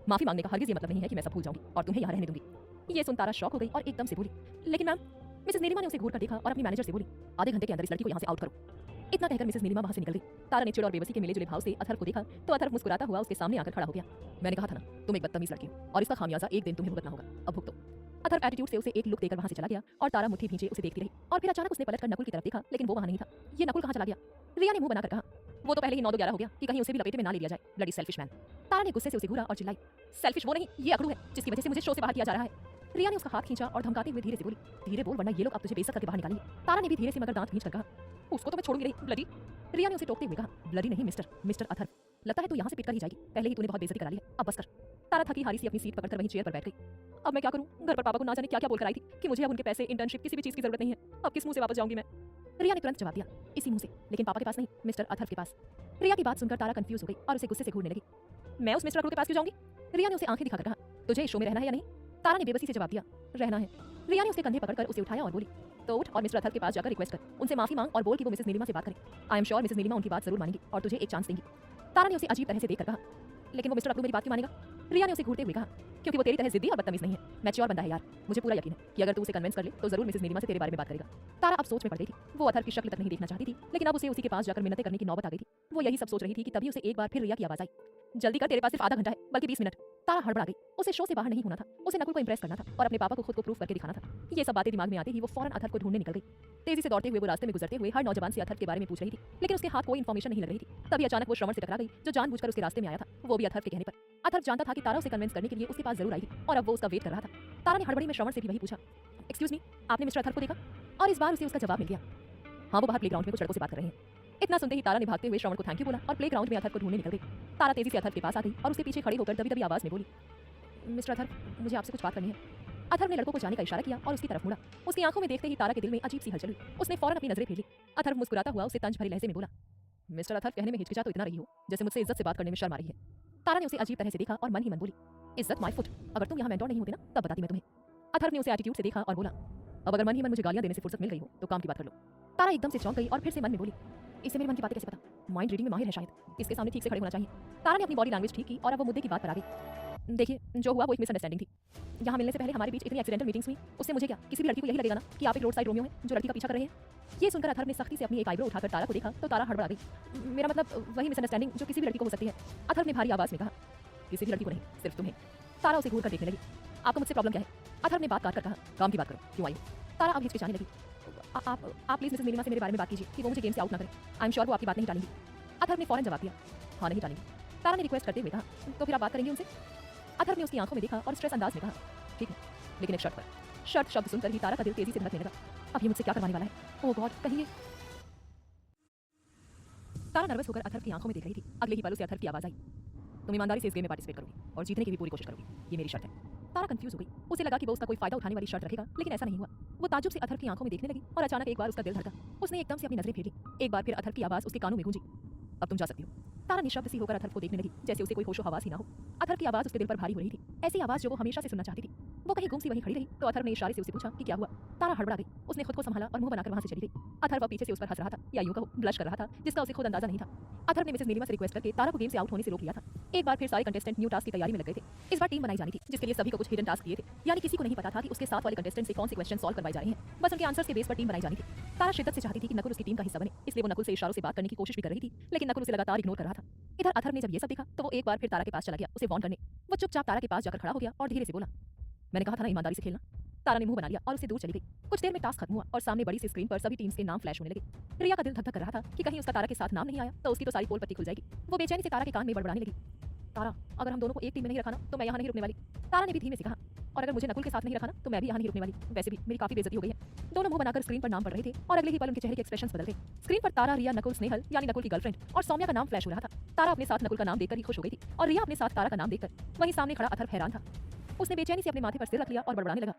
माफी मांगने का हरगिज ये मतलब नहीं है कि मैं सब भूल जाऊंगी और तुम्हें यहाँ रहने दूंगी। ये सुन तारा शॉक हो गई और एकदम से बोली, लेकिन मैम। मिसेस नीलिमा ने उसे घूर कर देखा और अपनी मैनेजर से बोली, आधे घंटे के अंदर इस लड़की को यहाँ से आउट करो। इतना कहकर मिसेस नीलिमा वहां से निकल गई। तारा ने चिड़ और बेबसी के मिले जुले भाव से अथर्व को देखा तो अथर्व मुस्कुराता हुआ उसके सामने आकर खड़ा हो गया। मैंने कहा था ना, तुम एक बदतमीज लड़की हो और इसका खामियाजा एक दिन तुम्हें भुगतना होगा, अब भुगतो। अथर्व एटीट्यूड से उसे एक लुक देकर वहां से चला गया और तारा मुट्ठी भींचे उसे देखती रही और फिर अचानक उसने पलटकर नकुल की तरफ देखा, लेकिन वो वहां नहीं था। ये नकुल कहां चला गया? रिया ने मुंह बनाकर कहा, वो तो पहले ही 9-11 हो गया कि कहीं उसे भी लपेटे में ना ले लिया जाए, ब्लडी सेल्फिश मैन। तारा ने गुस्से से उसे घूरा और चिल्लाई, सेल्फिश वो नहीं, ये अकड़ू है जिसकी वजह से मुझे शो से बाहर किया जा रहा है। रिया ने उसका हाथ खींचा और धमकाते हुए धीरे से बोली, धीरे बोल वरना ये लोग अब तुझे बेइज्जत करके बाहर निकालेंगे। तारा ने भी धीरे से मगर दांत खींचकर कहा, उसको तो मैं छोड़ूंगी नहीं, ब्लडी। रिया ने उसे टोकते हुए कहा, ब्लडी नहीं मिस्टर अथर्व, लगता है तू यहाँ से पिटकर ही जाएगी, पहले ही तूने बहुत बेइज्जती करा ली है, अब बस कर। तारा थकी हारी सी अपनी सीट पकड़कर वहीं चेयर पर बैठ गई। अब मैं क्या करूं? घर पर पापा को ना जाने क्या क्या बोलकर आई थी कि मुझे अब उनके पैसे, इंटर्नशिप, किसी भी चीज की जरूरत नहीं है, अब किस मुंह से वापस जाऊंगी मैं? रिया ने तुरंत जवाब दिया, इसी मुंह से, लेकिन पापा के पास नहीं, मिस्टर अथर्व के पास। रिया की बात सुनकर तारा कंफ्यूज हो गई और उसे गुस्से से घूरने लगी। मैं उस मिस्टर अकड़ू के पास क्यों जाऊंगी? रिया ने उसे आंखें दिखाकर कहा, तुझे इस शो में रहना है या नहीं? तारा ने बेबसी से जवाब दिया, रहना है। रिया ने उसके कंधे पकड़कर उसे उठाया और बोली, तो उठ और मिस्टर अथर्व के पास जाकर रिक्वेस्ट कर, उनसे माफी मांग और बोल कि वो मिसेस नीलिमा से बात करे। I am sure Mrs Neelima उनकी बात जरूर मानेंगी और तुझे एक चांस देंगी। तारा ने उसे अजीब तरह से देखकर कहा, लेकिन वो मिस्टर अकड़ू मेरी बात क्यों मानेगा? रिया ने उसे घूरते हुए कहा, क्योंकि वो तेरी तरह जिद्दी और बदतमीज नहीं है, मैच्योर बंदा है यार, मुझे पूरा यकीन है कि अगर तू उसे कन्विंस कर ले तो जरूर मिसेस नीलिमा से तेरे बारे में बात करेगा। तारा अब सोच में पड़ गई थी। वो अथर्व की शक्ल तक नहीं देखना चाहती थी, लेकिन अब उसे उसी के पास जाकर मिन्नतें करने की नौबत आ गई थी। वो यही सब सोच रही थी कि तभी उसे एक बार फिर रिया की आवाज आई, जल्दी कर, तेरे पास सिर्फ आधा घंटा है, बल्कि 20 मिनट। तारा हड़बड़ा गई। उसे शो से बाहर नहीं होना था, उसे नकुल को इंप्रेस करना था और अपने पापा को खुद को प्रूफ करके दिखाना था। ये सब बातें दिमाग में आते ही वो फौरन अथर्व को ढूंढने निकल गई। तेजी से दौड़ते हुए वो रास्ते में गुजरते हुए हर नौजवान से अथर्व के बारे में पूछ रही थी, लेकिन उसके हाथ कोई इन्फॉर्मेशन नहीं लग रही थी। तभी अचानक वो श्रवण से टकरा गई, जो जानबूझकर उसके रास्ते में आया था, वो भी अथर्व के कहने पर। अथर्व जानता था कि तारा उसे कन्विंस करने के लिए उसके पास जरूर आई थी और अब वो उसका वेट कर रहा था। तारा ने हड़बड़ी में श्रवण से भी वही पूछा, एक्सक्यूज मी, आपने मिस्टर अथर्व को देखा? और इस बार उसे उसका जवाब मिल गया, हाँ वो बाहर प्लेग्राउंड में कुछ लड़कों से बात कर रहे हैं। इतना सुनते ही तारा ने भागते हुए श्रवण को थैंक यू बोला और प्लेग्राउंड में अथर्व को ढूंढने निकल गई। तारा तेजी से अथर्व के पास आ गई और उसके पीछे खड़ी होकर दबी-दबी आवाज में बोली, मिस्टर अथर्व, मुझे आपसे कुछ बात करनी है। अथर्व ने लड़कों को जाने का इशारा किया और उसकी तरफ मुड़ा। उसकी आंखों में देखते ही तारा के दिल में अजीब सी हलचल हुई। उसने फौरन अपनी नजरें फेर ली। अथर्व मुस्कुराता हुआ उसे तंज भरी लहजे में बोला, मिस्टर अथर्व, कहने में हिचकिचा तो इतना रही हो जैसे मुझसे इज्जत से बात करने में शर्म आ रही है। तारा ने उसे अजीब तरह से देखा और मन ही मन बोली, इज्जत माय फुट, अगर तुम यहाँ मेंटोर नहीं होते ना तब बताती मैं तुम्हें। अथर्व ने उसे एटीट्यूड से देखा और बोला, अब अगर मन ही मन मुझे गालियां देने से फुर्सत मिल गई हो तो काम की बात कर लो। तारा एकदम से चौंक गई और फिर से मन में बोली, इसे मेरे मन की बातें कैसे पता? माइंड रीडिंग में माहिर है शायद, इसके सामने ठीक से खड़े होना चाहिए। तारा ने अपनी बॉडी लैंग्वेज ठीक की और अब वो मुद्दे की बात पर आ गई। देखिए, जो हुआ वो एक मिसअंडरस्टैंडिंग थी। यहाँ मिलने से पहले हमारे बीच इतनी एक्सीडेंटल मीटिंग्स हुई, उससे मुझे क्या, किसी भी लड़की को यही लगेगा ना कि आप एक रोड साइड रोमियो हैं जो लड़की का पीछा कर रहे हैं। ये सुनकर अथर्व ने सख्ती से अपनी एक आईब्रो उठाकर तारा को देखा तो तारा हड़बड़ा गई। मेरा मतलब वही मिसअंडरस्टैंडिंग जो किसी भी लड़की को हो सकती है। अथर्व ने भारी आवाज में कहा, किसी भी लड़की को नहीं, सिर्फ तुम्हें। तारा उसे घूर कर देखने लगी, आपको मुझसे प्रॉब्लम क्या है? अथर्व ने बात काट कर कहा, काम की बात करो, क्यों आई? तारा अब हिचकिचाने लगी, आप प्लीज मिसेस नीलिमा से मेरे बारे में बात कीजिए कि वो मुझे गेम से आउट ना करें। आई एम श्योर वो आपकी बात नहीं टालेंगी। अथर्व ने फौरन जवाब दिया, हाँ नहीं टालेंगी। तारा ने रिक्वेस्ट करते हुए कहा, तो फिर आप बात करेंगे उनसे? अथर्व ने उसकी आंखों में देखा और स्ट्रेस अंदाज में कहा, ठीक है, लेकिन एक शर्त पर। शर्त शब्द सुनकर ही तारा का दिल तेजी से धड़कने लगा। अब ये मुझसे क्या करवाने वाला है? ओह गॉड, कहिए। तारा नर्वस होकर अथर्व की आंखों में देख रही थी। अगले ही पल उसे अथर्व की आवाज आई, तुम ईमानदारी से इस गेम में पार्टिसिपेट करोगी और जीतने की भी पूरी कोशिश करोगी, ये मेरी शर्त है। तारा कंफ्यूज हो गई। उसे लगा कि वो उसका कोई फायदा उठाने वाली शर्त रखेगा, लेकिन ऐसा नहीं हुआ। वो ताज्जुब से अथर्व की आंखों में देखने लगी और अचानक एक बार उसका दिल धड़का। उसने एकदम से अपनी नजरें फेर ली। एक बार फिर अथर्व की आवाज उसके कानों में गूंजी, अब तुम जा सकती हो। तारा निशब्द सी होकर अथर्व को देखने लगी, जैसे उसे कोई होशो हवास ही ना हो। अथर्व की आवाज उसके दिल पर भारी हो रही थी, ऐसी आवाज जो वो हमेशा से सुनना चाहती थी। वो कहीं गुम सी वहीं खड़ी रही तो अथर्व ने इशारे से उससे पूछा कि क्या हुआ। तारा हड़बड़ा गई, उसने खुद को संभाला और मुंह बनाकर वहां से चली गई। अथर्व पीछे से उस पर हंस रहा था, या यूं कहो ब्लश कर रहा था, जिसका उसे खुद अंदाजा नहीं था। अथर्व ने मिसेस नीलिमा से रिक्वेस्ट करके तारा को गेम से आउट होने से रोक लिया था। एक बार फिर सारे कंटेस्टेंट न्यू टास्क की तैयारी में लग गए थे। इस बार टीम बनाई जानी थी, जिसके लिए सभी को कुछ हिडन टास्क दिए थे, यानी किसी को नहीं पता था कि उसके साथ वाले कंटेस्टेंट से कौन से क्वेश्चन सॉल्व करवाए जा रहे हैं। बस उनके आंसर्स के बेस पर टीम बनाई जानी थी। तारा शिद्दत से चाहती थी कि नकुल उसकी टीम का हिस्सा बने, इसलिए वो नकुल से इशारों से बात करने की कोशिश भी कर रही थी, लेकिन नकुल उसे लगातार इग्नोर कर रहा था। इधर अथर्व ने जब ये सब देखा तो वो एक बार फिर तारा के पास चला गया उसे वार्न करने। वो चुपचाप तारा के पास जाकर खड़ा हो गया और धीरे से बोला, मैंने कहा था ना ईमानदारी से खेलना। तारा ने मुंह बना लिया और उससे दूर चली गई। कुछ देर में टास्क खत्म हुआ और सामने बड़ी सी स्क्रीन पर सभी टीम्स के नाम फ्लैश होने लगे। रिया का दिल धक धक कर रहा था कि कहीं उसका तारा के साथ नाम नहीं आया तो उसकी तो सारी पोल पट्टी खुल जाएगी। वो बेचैनी से तारा के कान में बड़बड़ाने लगी, तारा अगर हम दोनों को एक टीम में नहीं रखा ना तो मैं यहाँ नहीं रुकने वाली। तारा ने भी धीमे से कहा, और अगर मुझे नकुल के साथ नहीं रखा ना तो मैं भी यहाँ नहीं रुकने वाली। वैसे भी मेरी काफी बेइज्जती हो गई है। दोनों मुंह बनाकर स्क्रीन पर नाम पढ़ रहे थे और अगले ही पल उनके चेहरे के एक्सप्रेशंस बदल गए। स्क्रीन पर तारा, रिया, नकुल, स्नेहल यानी नकुल की गर्लफ्रेंड और सौम्या का नाम फ्लैश हो रहा था। तारा अपने साथ नकुल का नाम देखकर ही खुश हो गई थी और रिया अपने साथ तारा का नाम देखकर। वहीं सामने खड़ा अथर्व हैरान था। उसने बेचैनी से अपने माथे पर सिर रख लिया और बड़बड़ाने लगा,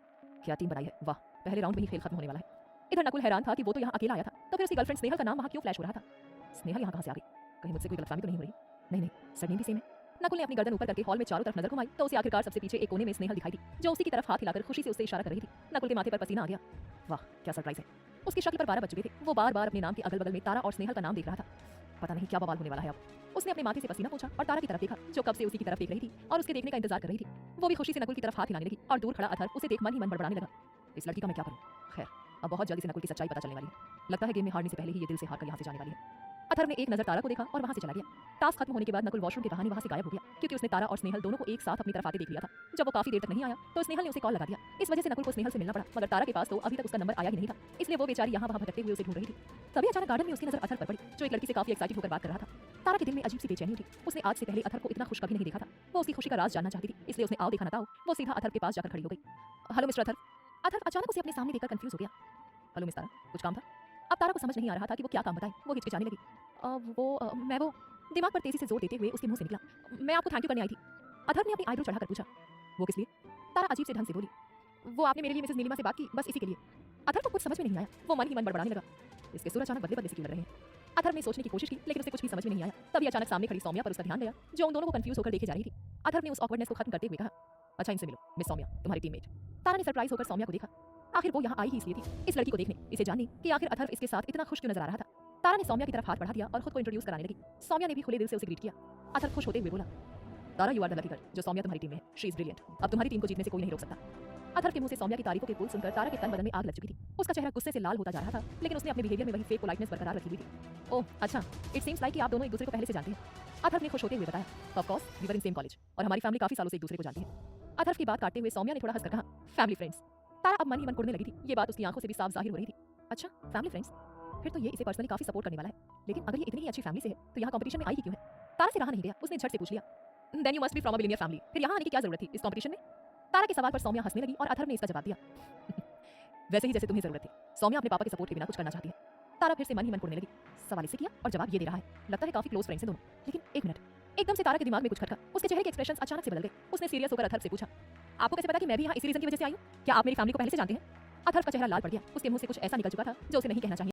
क्या टीम बनाई है, वाह, पहले राउंड में ही खेल खत्म होने वाला है। इधर नकुल हैरान था कि वो तो यहाँ अकेला आया था, तो फिर उसकी गर्लफ्रेंड स्नेहल का नाम वहाँ क्यों फ्लैश हो रहा था। स्नेहल यहाँ कहाँ से आ गई, कहीं मुझसे कोई गलतफहमी तो नहीं हो रही। नहीं, सरनेम भी सेम है। नकुल ने अपनी गर्दन ऊपर करके हॉल में चारों तरफ नजर घुमाई तो उसे आखिरकार सबसे पीछे एक कोने में स्नेहल दिखाई दी, जो उसी की तरफ हाथ हिलाकर खुशी से उससे इशारा कर रही थी। नकुल के माथे पर पसीना आ गया, वाह क्या सरप्राइज है। उसकी शक्ल पर 12 बज चुके थे। वो बार बार अपने नाम के अगल बगल में तारा और स्नेहल का नाम देख रहा था। पता नहीं क्या बवाल होने वाला है अब। उसने अपने माथे से पसीना पोंछा और तारा की तरफ देखा, जो कब से उसी की तरफ देख रही थी और उसके देखने का इंतजार कर रही थी। वो भी खुशी से नकुल की तरफ हाथ हिलाने लगी और दूर खड़ा अथर्व उसे देख मन ही मन बड़बड़ाने लगा, इस लड़की का मैं क्या करूं। खैर अब बहुत जल्दी से नकुल की सच्चाई पता चलने वाली है। लगता है गेम में हारने से पहले ही ये दिल से हार कर यहाँ से जाने वाली है। अथर्व ने एक नजर तारा को देखा और वहां से चला गया। टास्क खत्म होने के बाद नकुल वॉशरूम के बहाने वहां से गायब हो गया, क्योंकि उसने तारा और स्नेहल दोनों को एक साथ अपनी तरफ आते देख लिया था। जब वो काफी देर तक नहीं आया तो स्नेहल ने उसे कॉल लगा दिया। इस वजह से नकुल को स्नेहल से मिलना पड़ा, मगर तारा के पास तो अभी तक उसका नंबर आया ही नहीं था, इसलिए वो बेचारी यहाँ वहाँ भटकते हुए उसे ढूंढ रही थी। तभी अचानक गार्डन में उसकी नजर अथर्व पर पड़ी, जो एक लड़की से काफी एक्साइटेड होकर बात कर रहा था। तारा के दिल में अजीब सी बेचैनी उठी। उसने आज से पहले अथर्व को इतना खुश कभी नहीं देखा था। वो उसकी खुशी का राज जानना चाहती थी, इसलिए उसने आओ देखा ना ताओ, वो सीधा अथर्व के पास जाकर खड़ी हो गई। Hello mister Atharva. अथर्व अचानक उसे अपने सामने देखकर कंफ्यूज हो गया। हेलो मिस तारा, कुछ काम था? अब तारा को समझ नहीं आ रहा था कि वो क्या काम बताए। वो हिचकिचाने लगी, मैं वो दिमाग पर तेजी से जोर देते हुए उसके मुंह से निकला, मैं आपको थैंक यू करने आई थी। अथर्व ने अपनी आईब्रो चढ़ाकर पूछा, वो किस लिए? तारा अजीब से ढंग से बोली, वो आपने मेरे लिए मिसेस नीलिमा से बात की, बस इसी के लिए। अथर्व को कुछ समझ में नहीं आया। वो मन ही मन बड़बड़ाने लगा, इसके सुर अचानक बदले बदले से क्यों लग रहे हैं। अथर्व ने सोचने की कोशिश की, लेकिन उसे कुछ भी समझ में नहीं आया। तभी अचानक सामने खड़ी सौम्या पर उसका ध्यान गया, जो उन दोनों को कंफ्यूज होकर देखे जा रही थी। अथर्व ने उस ऑकवर्डनेस को खत्म करते हुए कहा, अच्छा इनसे मिलो, मिस सौम्या तुम्हारी टीममेट। तारा ने सरप्राइज होकर सौम्या को देखा। आखिर वो यहाँ आई ही इसलिए थी, इस लड़की को देखने, इसे जानने कि आखिर अथर्व इसके साथ इतना खुश क्यों नजर आ रहा था। तारा ने सौम्या की तरफ हाथ बढ़ा दिया और खुद को इंट्रोड्यूस कराने लगी। सौम्या ने भी खुले दिल से उसे ग्रीट किया। अथर्व खुश होते हुए बोला, Tara you are the lucky girl, जो सौम्या तुम्हारी टीम में है, शी इज ब्रिलियंट। अब तुम्हारी टीम को जीतने से कोई नहीं रोक सकता। अथर्व के मुंह से सौम्या की तारीफों के पुल सुनकर तारा के तन बदन में आग लग चुकी थी। उसका चेहरा गुस्से से लाल होता जा रहा था, लेकिन उसने अपने बिहेवियर में वही फेक पोलाइटनेस बरकरार रखी हुई थी। ओह अच्छा, इट सीम्स लाइक कि आप दोनों एक दूसरे को पहले से जानते हैं। अथर्व ने खुश होते हुए बताया, of course we were in same college और हमारी फैमिली काफी सालों से एक दूसरे को जानती है। अथर्व की बात काटते हुए सौम्या ने थोड़ा हंसकर कहा, फैमिली फ्रेंड्स। तारा अब मन ही मन कुड़ने लगी थी। ये बात उसकी आंखों से भी साफ जाहिर हो रही थी। अच्छा फैमिली फ्रेंड्स, फिर तो ये इसे पर्सनली काफी सपोर्ट करने वाला है। लेकिन अगर ये इतनी ही अच्छी फैमिली से है तो यहाँ कंपटीशन में आई ही क्यों है? तारा से रहा नहीं गया, उसने झट से पूछ लिया, then you must be from a billionaire family, फिर यहाँ आने की क्या जरूरत थी इस कंपटीशन में? तारा के सवाल पर सौम्या हंसने लगी और अथर्व ने इसका जवाब दिया, वैसे ही जैसे तुम्हें जरूरत थी। सौम्या अपने पापा के सपोर्ट के बिना कुछ करना चाहती है। तारा फिर से मन ही मन कुड़ने लगी। सवाल इससे किया और जवाब ये दे रहा है, लगता है काफी क्लोज फ्रेंड्स हैं दोनों। लेकिन एक मिनट, एकदम से तारा के दिमाग में कुछ खटका। उसके चेहरे के एक्सप्रेशंस अचानक से बदल गए। उसने सीरियस होकर अथर्व से पूछा, आपको कैसे पता कि मैं भी यहाँ इसी रीजन की वजह से आई हूँ? क्या आप मेरी फैमिली को पहले से जानते हैं? अथर्व का चेहरा लाल पड़ गया। उसके मुंह से कुछ ऐसा निकल चुका था जो उसे नहीं कहना चाहिए।